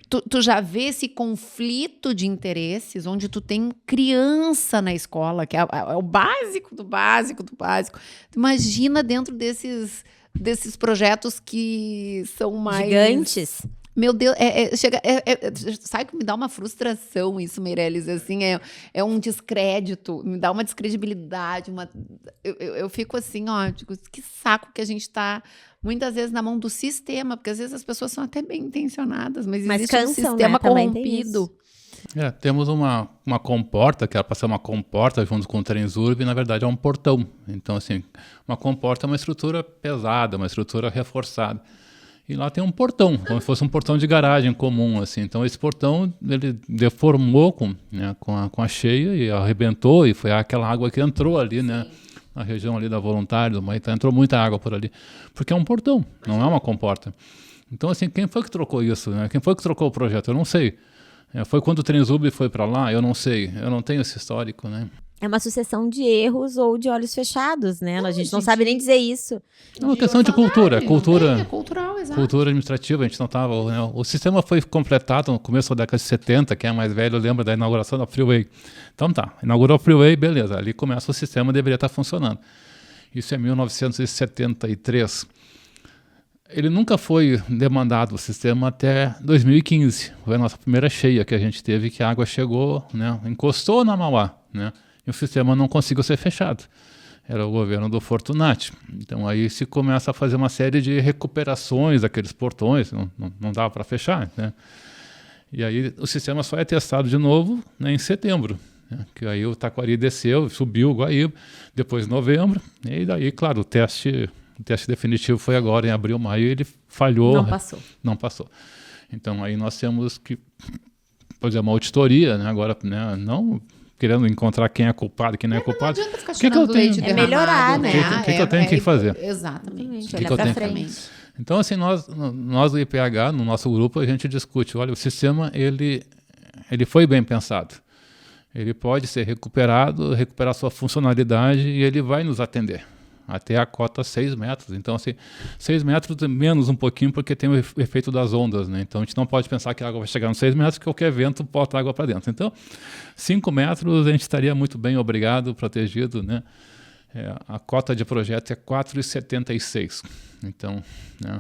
tu já vê esse conflito de interesses, onde tu tem criança na escola, que é o básico do básico do básico. Tu imagina dentro desses projetos que são mais... gigantes. Meu Deus, sabe que me dá uma frustração isso, Meirelles, assim, é um descrédito, me dá uma descredibilidade, eu fico assim, ó, digo, que saco que a gente tá, muitas vezes, na mão do sistema, porque às vezes as pessoas são até bem intencionadas, mas existe cansam, um sistema, né? Corrompido. Temos uma comporta, que era para ser uma comporta junto com o Transurb, e na verdade é um portão. Então, assim, uma comporta é uma estrutura pesada, uma estrutura reforçada. E lá tem um portão, como se fosse um portão de garagem comum, assim. Então, esse portão, ele deformou com a cheia e arrebentou, e foi aquela água que entrou ali, né? Na região ali da Voluntário, então entrou muita água por ali. Porque é um portão, não é uma comporta. Então, assim, quem foi que trocou isso, né? Quem foi que trocou o projeto? Eu não sei. Foi quando o Transurb foi para lá? Eu não sei. Eu não tenho esse histórico, né? É uma sucessão de erros ou de olhos fechados, né? A gente não sabe nem dizer isso. É uma questão de cultura. É cultural, exato. Cultura administrativa, a gente não estava... Né? O sistema foi completado no começo da década de 70, quem é mais velho lembra da inauguração da Freeway. Então inaugurou a Freeway, beleza, ali começa o sistema, deveria estar funcionando. Isso é 1973. Ele nunca foi demandado, o sistema, até 2015. Foi a nossa primeira cheia que a gente teve, que a água chegou, né? Encostou na Mauá, né? E o sistema não conseguiu ser fechado. Era o governo do Fortunati. Então aí se começa a fazer uma série de recuperações daqueles portões, não dava para fechar, né? E aí o sistema só é testado de novo, né, em setembro, né? Que aí o Taquari desceu, subiu o Guaíba, depois novembro, e daí, claro, o teste definitivo foi agora em abril, maio, e ele falhou. Não passou. Então aí nós temos que fazer uma auditoria, né, agora, né, não querendo encontrar quem é culpado e quem não é culpado. Não adianta ficar chorando leite derramado, melhorar, né? O que eu tenho que fazer? Exatamente. Olhar para frente. Então, assim, nós do IPH, no nosso grupo, a gente discute, olha, o sistema, ele foi bem pensado. Ele pode ser recuperado, recuperar sua funcionalidade e ele vai nos atender até a cota 6 metros. Então, assim, 6 metros menos um pouquinho porque tem o efeito das ondas, né? Então, a gente não pode pensar que a água vai chegar nos 6 metros, que qualquer vento bota água para dentro. Então, 5 metros a gente estaria muito bem, obrigado, protegido, né? A cota de projeto é 4,76. Então, né?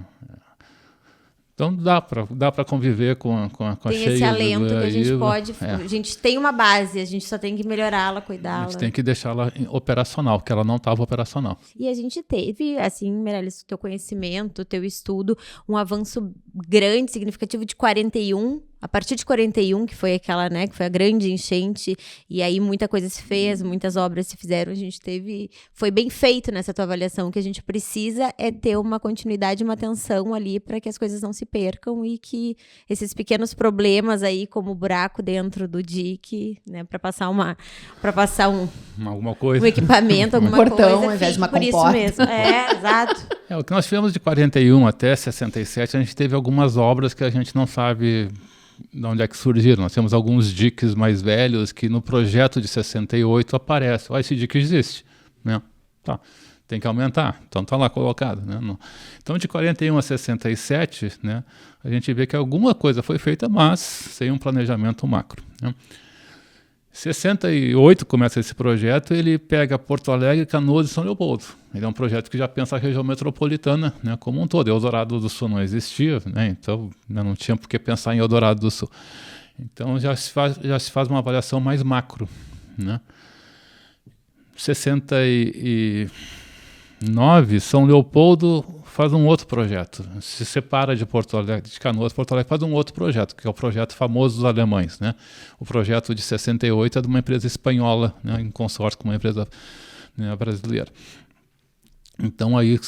Então dá para conviver com a tem cheia. Tem esse alento que a gente Guaíba. pode... A gente tem uma base, a gente só tem que melhorá-la, cuidá-la. A gente tem que deixá-la operacional, porque ela não estava operacional. E a gente teve, assim, Meirelles, o teu conhecimento, o teu estudo, um avanço grande, significativo de 41. A partir de 41, que foi aquela, né, que foi a grande enchente, e aí muita coisa se fez, muitas obras se fizeram, a gente teve... Foi bem feito nessa tua avaliação, o que a gente precisa é ter uma continuidade, uma atenção ali para que as coisas não se percam e que esses pequenos problemas aí, como o buraco dentro do dique, né, para passar alguma coisa. um equipamento, alguma portão, coisa, ao invés de uma por comporta. isso mesmo. Exato. O que nós tivemos de 41 até 67, a gente teve algumas obras que a gente não sabe de onde é que surgiram. Nós temos alguns diques mais velhos que no projeto de 68 aparece. Esse dique existe, né? Tá, tem que aumentar. Então está lá colocado, né? Então de 41 a 67, né, a gente vê que alguma coisa foi feita, mas sem um planejamento macro, né? 68 começa esse projeto, ele pega Porto Alegre, Canoas e São Leopoldo. Ele é um projeto que já pensa a região metropolitana, né, como um todo. Eldorado do Sul não existia, né, então não tinha por que pensar em Eldorado do Sul. Então já se faz uma avaliação mais macro, né. 69, São Leopoldo faz um outro projeto. Se separa de Porto Alegre, de Canoas, Porto Alegre faz um outro projeto, que é o projeto famoso dos alemães, né? O projeto de 68 é de uma empresa espanhola, né, em consórcio com uma empresa, né, brasileira. Então aí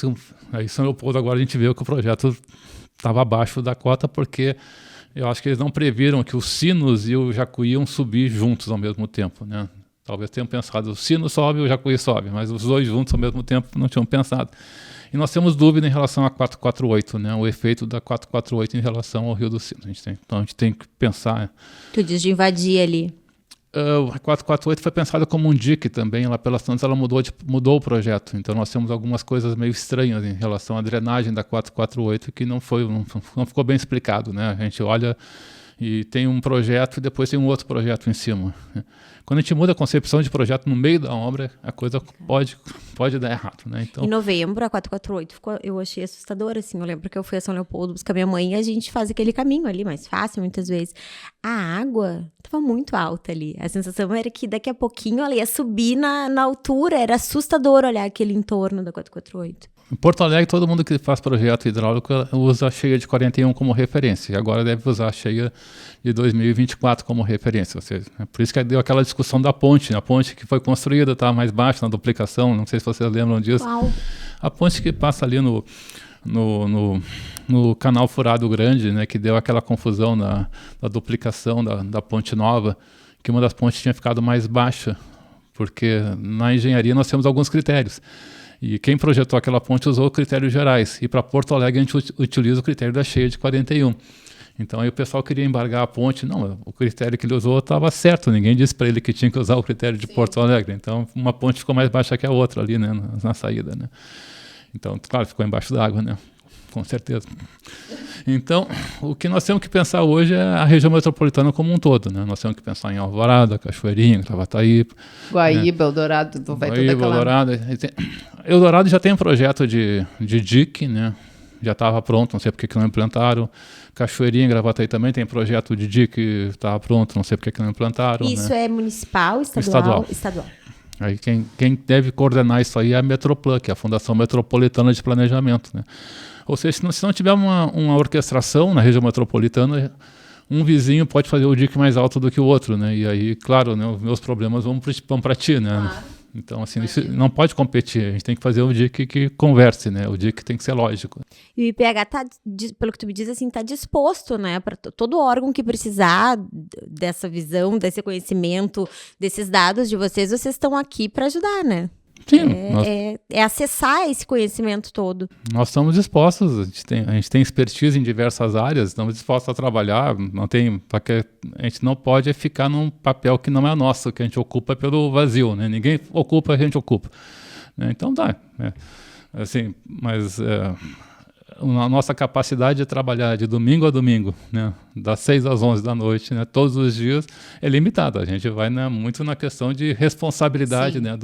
São Leopoldo, agora a gente vê que o projeto estava abaixo da cota, porque eu acho que eles não previram que os Sinos e o Jacuí iam subir juntos ao mesmo tempo, né? Talvez tenham pensado, o Sino sobe e o Jacuí sobe, mas os dois juntos ao mesmo tempo não tinham pensado. E nós temos dúvida em relação a 448, né? O efeito da 448 em relação ao Rio dos Sinos. Então a gente tem que pensar. Tu diz de invadir ali. A 448 foi pensada como um dique também. Lá pelas tantas ela mudou o projeto. Então nós temos algumas coisas meio estranhas em relação à drenagem da 448 que não ficou bem explicado, né? A gente olha e tem um projeto e depois tem um outro projeto em cima. Quando a gente muda a concepção de projeto no meio da obra, a coisa pode dar errado, né? Então, em novembro, a 448 eu achei assustadora, assim. Eu lembro que eu fui a São Leopoldo buscar minha mãe e a gente faz aquele caminho ali, mais fácil muitas vezes. A água estava muito alta ali. A sensação era que daqui a pouquinho ela ia subir na altura. Era assustador olhar aquele entorno da 448. Em Porto Alegre, todo mundo que faz projeto hidráulico usa a cheia de 41 como referência. Agora deve usar a cheia de 2024 como referência. Ou seja, por isso que deu aquela discussão da ponte. A ponte que foi construída estava mais baixa na duplicação. Não sei se vocês lembram disso. Uau. A ponte que passa ali no canal Furado Grande, né, que deu aquela confusão da duplicação da ponte nova, que uma das pontes tinha ficado mais baixa, porque na engenharia nós temos alguns critérios. E quem projetou aquela ponte usou critérios gerais. E para Porto Alegre a gente utiliza o critério da cheia de 41. Então aí o pessoal queria embargar a ponte. Não, o critério que ele usou estava certo. Ninguém disse para ele que tinha que usar o critério de Porto Alegre. Então uma ponte ficou mais baixa que a outra ali, né, na saída, né? Então, claro, ficou embaixo d'água, né? Com certeza. Então, o que nós temos que pensar hoje é a região metropolitana como um todo, né? Nós temos que pensar em Alvorada, Cachoeirinha, Gravataí, Guaíba, Eldorado, vai toda aquela... Eldorado. Eldorado já tem um projeto de dique, né? Já estava pronto, não sei porque que não implantaram. Cachoeirinha e Gravataí também tem projeto de dique, estava pronto, não sei porque que não implantaram. Isso, né? É municipal, estadual. Aí quem deve coordenar isso aí é a Metroplan, que é a Fundação Metropolitana de Planejamento, né? Ou seja, se não tiver uma orquestração na região metropolitana, um vizinho pode fazer o dique mais alto do que o outro, né? E aí, claro, né, os meus problemas vão para ti, né? Claro. Então, assim, isso não pode competir. A gente tem que fazer o dique que converse, né? O dique tem que ser lógico. E o IPH tá, pelo que tu me diz, assim, tá disposto, né? Para todo órgão que precisar dessa visão, desse conhecimento, desses dados de vocês estão aqui para ajudar, né? Sim, é acessar esse conhecimento todo. Nós estamos dispostos, a gente tem expertise em diversas áreas, estamos dispostos a trabalhar, porque a gente não pode ficar num papel que não é nosso, que a gente ocupa pelo vazio, né? Ninguém ocupa, a gente ocupa. Né? Então dá. Assim, mas a nossa capacidade de trabalhar de domingo a domingo, né? Das 6 às 11 da noite, né? Todos os dias, é limitada. A gente vai, né, muito na questão de responsabilidade, né?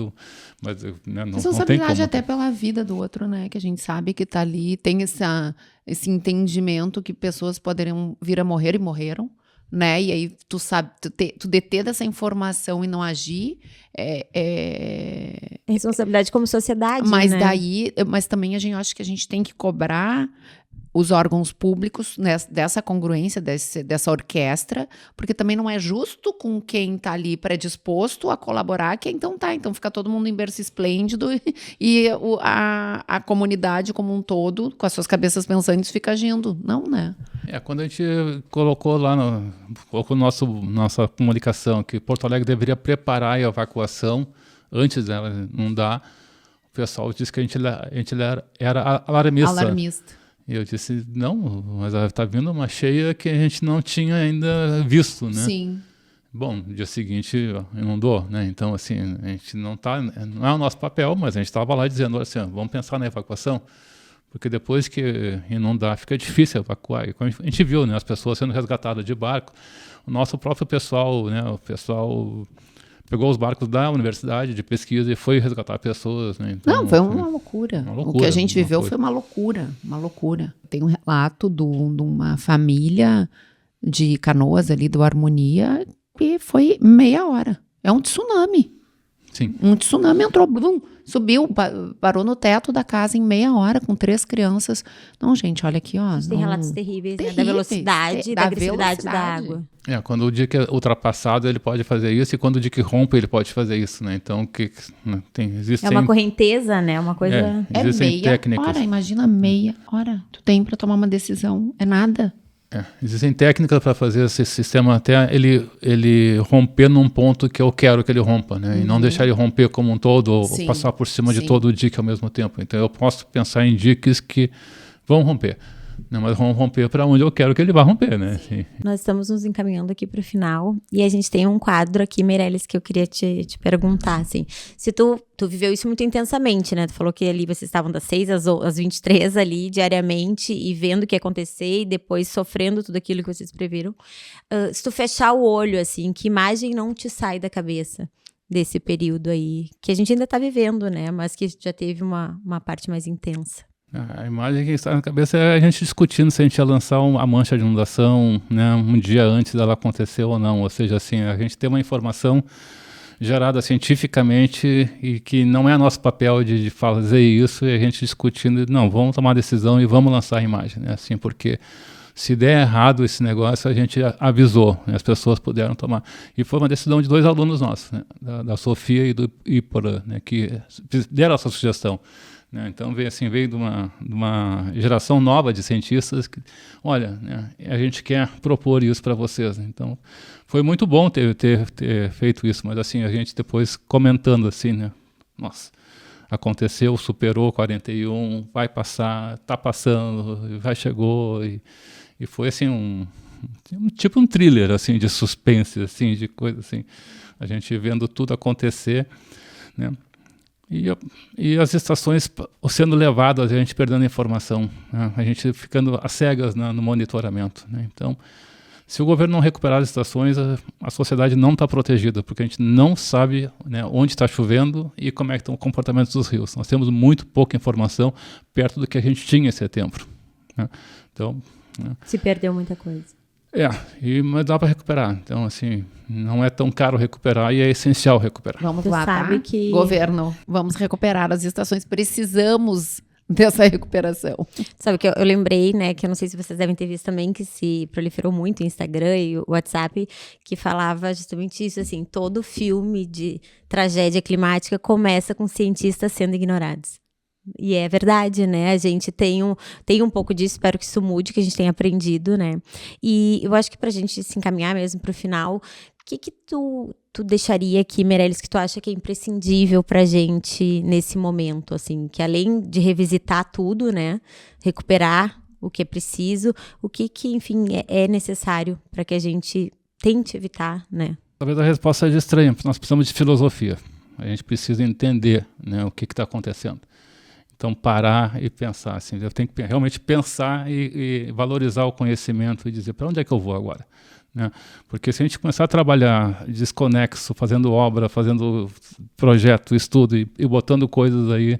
Mas, né, responsabilidade não tem como. Até pela vida do outro, né? Que a gente sabe que está ali, tem esse entendimento que pessoas poderiam vir a morrer e morreram, né? E aí tu sabe, tu deter dessa informação e não agir responsabilidade como sociedade, mas né? Mas também acho que a gente tem que cobrar os órgãos públicos dessa congruência, dessa orquestra, porque também não é justo com quem está ali predisposto a colaborar, que então fica todo mundo em berço esplêndido e a comunidade como um todo, com as suas cabeças pensantes, fica agindo. Não, né? Quando a gente colocou lá, colocou nossa comunicação que Porto Alegre deveria preparar a evacuação antes dela não dar, o pessoal disse que a gente era alarmista. E eu disse, não, mas está vindo uma cheia que a gente não tinha ainda visto, né? Sim. Bom, no dia seguinte inundou, né? Então, assim, a gente não é o nosso papel, mas a gente estava lá dizendo, assim, vamos pensar na evacuação, porque depois que inundar fica difícil evacuar. E a gente viu, né, as pessoas sendo resgatadas de barco, o nosso próprio pessoal, né, pegou os barcos da universidade de pesquisa e foi resgatar pessoas. Né? Então, não, foi uma loucura. O que a gente viveu foi uma loucura. Tem um relato de uma família de Canoas ali do Harmonia e foi meia hora. É um tsunami. Sim. Um tsunami entrou, subiu, parou no teto da casa em meia hora com 3 crianças. Não, gente, olha aqui, ó. Tem relatos terríveis, né? Da velocidade e da agressividade da água. Quando o dique é ultrapassado, ele pode fazer isso, e quando o dique rompe, ele pode fazer isso, né? Então, existe... É uma correnteza, né? Uma coisa... Existem meia técnicas. Hora, imagina meia hora. Tu tem para tomar uma decisão, é nada. Existem técnicas para fazer esse sistema até ele romper num ponto que eu quero que ele rompa, né? E não deixar ele romper como um todo ou passar por cima de todo o dique ao mesmo tempo. Então eu posso pensar em diques que vão romper, né? Mas vão romper para onde eu quero que ele vá romper, né? Sim. Nós estamos nos encaminhando aqui para o final e a gente tem um quadro aqui, Meirelles, que eu queria te perguntar, assim, se tu viveu isso muito intensamente, né? Tu falou que ali vocês estavam das 6 às 23 ali diariamente e vendo o que ia acontecer e depois sofrendo tudo aquilo que vocês previram. Se tu fechar o olho, assim, que imagem não te sai da cabeça desse período aí, que a gente ainda está vivendo, né? Mas que já teve uma parte mais intensa. A imagem que está na cabeça é a gente discutindo se a gente ia lançar a mancha de inundação, né, um dia antes dela acontecer ou não. Ou seja, assim, a gente tem uma informação gerada cientificamente e que não é nosso papel de fazer isso, e a gente discutindo, não, vamos tomar decisão e vamos lançar a imagem, né, assim, porque se der errado esse negócio, a gente avisou, né, as pessoas puderam tomar. E foi uma decisão de 2 alunos nossos, né, da Sofia e do Iporã, né, que deram essa sugestão. Então veio de uma geração nova de cientistas que, olha, né, a gente quer propor isso para vocês. Então foi muito bom ter feito isso, mas assim, a gente depois comentando assim, né, nossa, aconteceu, superou 41, vai passar, está passando, chegou, e foi assim tipo um thriller assim, de suspense, assim, de coisa assim, a gente vendo tudo acontecer, né? E as estações sendo levadas, a gente perdendo informação, né? A gente ficando às cegas no monitoramento, né? Então, se o governo não recuperar as estações, a sociedade não está protegida, porque a gente não sabe, né, onde está chovendo e como é que estão os comportamentos dos rios. Nós temos muito pouca informação perto do que a gente tinha em setembro, né? Então, né? Se perdeu muita coisa. Mas dá para recuperar. Então, assim, não é tão caro recuperar e é essencial recuperar. Vamos Tu lá, sabe tá? que- Governo, vamos recuperar as estações. Precisamos dessa recuperação. Sabe que eu lembrei, né, que eu não sei se vocês devem ter visto também, que se proliferou muito o Instagram e o WhatsApp, que falava justamente isso, assim, todo filme de tragédia climática começa com cientistas sendo ignorados. E é verdade, né? A gente tem um pouco disso, espero que isso mude, que a gente tenha aprendido, né? E eu acho que pra gente se encaminhar mesmo pro final, o que tu deixaria aqui, Meirelles, que tu acha que é imprescindível pra gente nesse momento, assim, que além de revisitar tudo, né? Recuperar o que é preciso, o que enfim, é necessário para que a gente tente evitar, né? Talvez a resposta seja estranha, porque nós precisamos de filosofia. A gente precisa entender, né, o que está acontecendo. Então, parar e pensar, assim, eu tenho que realmente pensar e valorizar o conhecimento e dizer, para onde é que eu vou agora? Né? Porque se a gente começar a trabalhar desconexo, fazendo obra, fazendo projeto, estudo e botando coisas aí,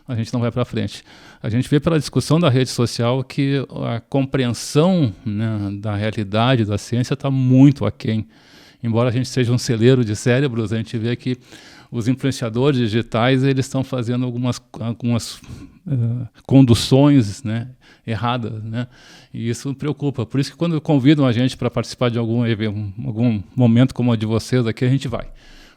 a gente não vai para frente. A gente vê pela discussão da rede social que a compreensão, né, da realidade, da ciência está muito aquém. Embora a gente seja um celeiro de cérebros, a gente vê que os influenciadores digitais, eles estão fazendo algumas conduções, né, erradas, né? E isso preocupa. Por isso que quando convidam a gente para participar de algum momento como o de vocês aqui, a gente vai.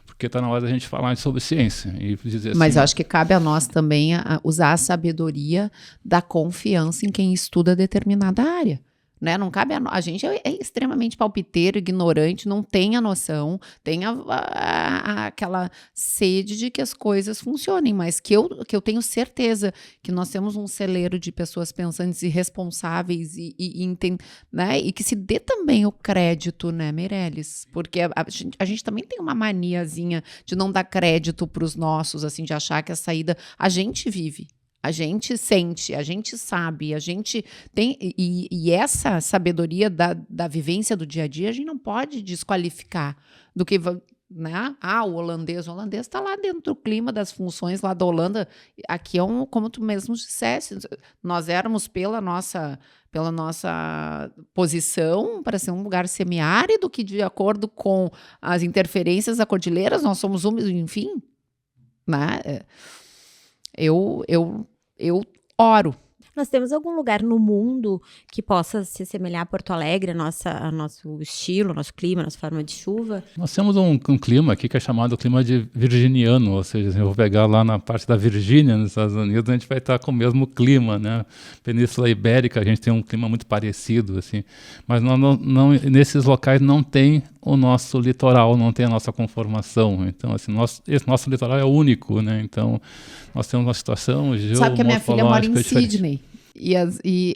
Porque está na hora da gente falar sobre ciência. E dizer assim, Mas eu acho que cabe a nós também usar a sabedoria da confiança em quem estuda determinada área. Né? Não cabe a gente é extremamente palpiteiro, ignorante, não tem a noção, tem aquela sede de que as coisas funcionem, mas que eu tenho certeza que nós temos um celeiro de pessoas pensantes e responsáveis né? E que se dê também o crédito, né, Meirelles? Porque a gente também tem uma maniazinha de não dar crédito para os nossos, assim, de achar que a saída a gente vive. A gente sente, a gente sabe, a gente tem... E essa sabedoria da vivência do dia a dia, a gente não pode desqualificar do que... Né? O holandês está lá dentro do clima das funções lá da Holanda. Aqui é como tu mesmo dissesse, nós éramos pela nossa posição para ser um lugar semiárido, que de acordo com as interferências da cordilheiras, nós somos úmidos, enfim. Né? Eu oro. Nós temos algum lugar no mundo que possa se assemelhar a Porto Alegre, a nosso estilo, nosso clima, nossa forma de chuva? Nós temos um clima aqui que é chamado clima de virginiano, ou seja, eu vou pegar lá na parte da Virgínia, nos Estados Unidos, a gente vai estar com o mesmo clima, né? Península Ibérica, a gente tem um clima muito parecido, assim, mas nesses locais não tem o nosso litoral, não tem a nossa conformação. Então, assim, esse nosso litoral é único, né? Então, nós temos uma situação geomorfológica. Sabe que a minha filha mora em diferente. Sydney e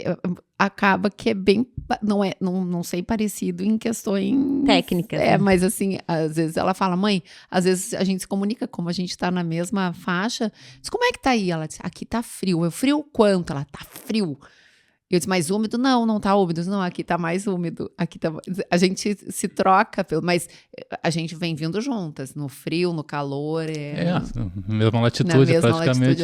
acaba que é bem, não sei, parecido em questões técnicas. Né? Mas assim, às vezes ela fala, mãe, às vezes a gente se comunica, como a gente tá na mesma faixa, diz, como é que tá aí? Ela diz, aqui tá frio. Eu, frio quanto? Ela, tá frio. Eu disse, mais úmido? Não tá úmido. Não, aqui tá mais úmido. Aqui tá... A gente se troca, mas a gente vem vindo juntas, no frio, no calor. Mesma latitude, praticamente.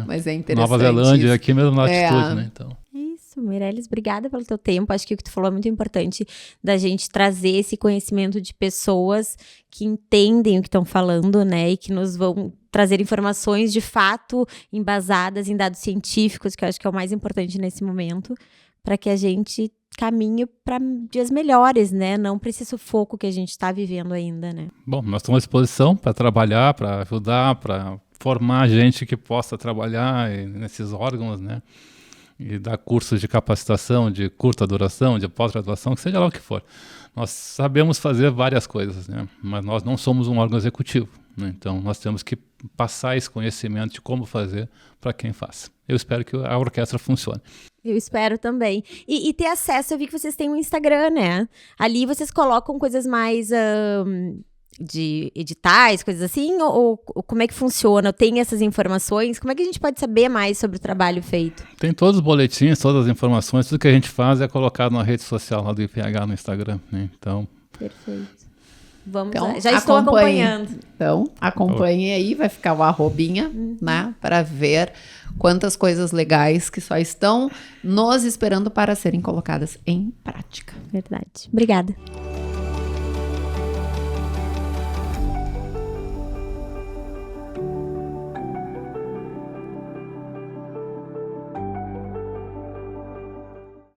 Mas é interessante. Nova Zelândia, isso. aqui mesma latitude, né? Então. Isso, Meirelles, obrigada pelo teu tempo. Acho que o que tu falou é muito importante da gente trazer esse conhecimento de pessoas que entendem o que estão falando, né? E que nos vão trazer informações de fato embasadas em dados científicos, que eu acho que é o mais importante nesse momento, para que a gente caminhe para dias melhores, né? Não para esse sufoco que a gente está vivendo ainda, né? Bom, nós estamos à disposição para trabalhar, para ajudar, para formar gente que possa trabalhar nesses órgãos, né? E dar cursos de capacitação, de curta duração, de pós-graduação, que seja lá o que for. Nós sabemos fazer várias coisas, né? Mas nós não somos um órgão executivo, né? Então, nós temos que passar esse conhecimento de como fazer para quem faz. Eu espero que a orquestra funcione. Eu espero também. E ter acesso, eu vi que vocês têm um Instagram, né? Ali vocês colocam coisas mais de editais, coisas assim? Ou como é que funciona? Tem essas informações? Como é que a gente pode saber mais sobre o trabalho feito? Tem todos os boletins, todas as informações, tudo que a gente faz é colocado na rede social lá do IPH no Instagram, né? Então... Perfeito. Vamos Então, lá. Já estou acompanhando. Então, acompanhe aí, vai ficar o arrobinha, né? Para ver quantas coisas legais que só estão nos esperando para serem colocadas em prática. Verdade. Obrigada.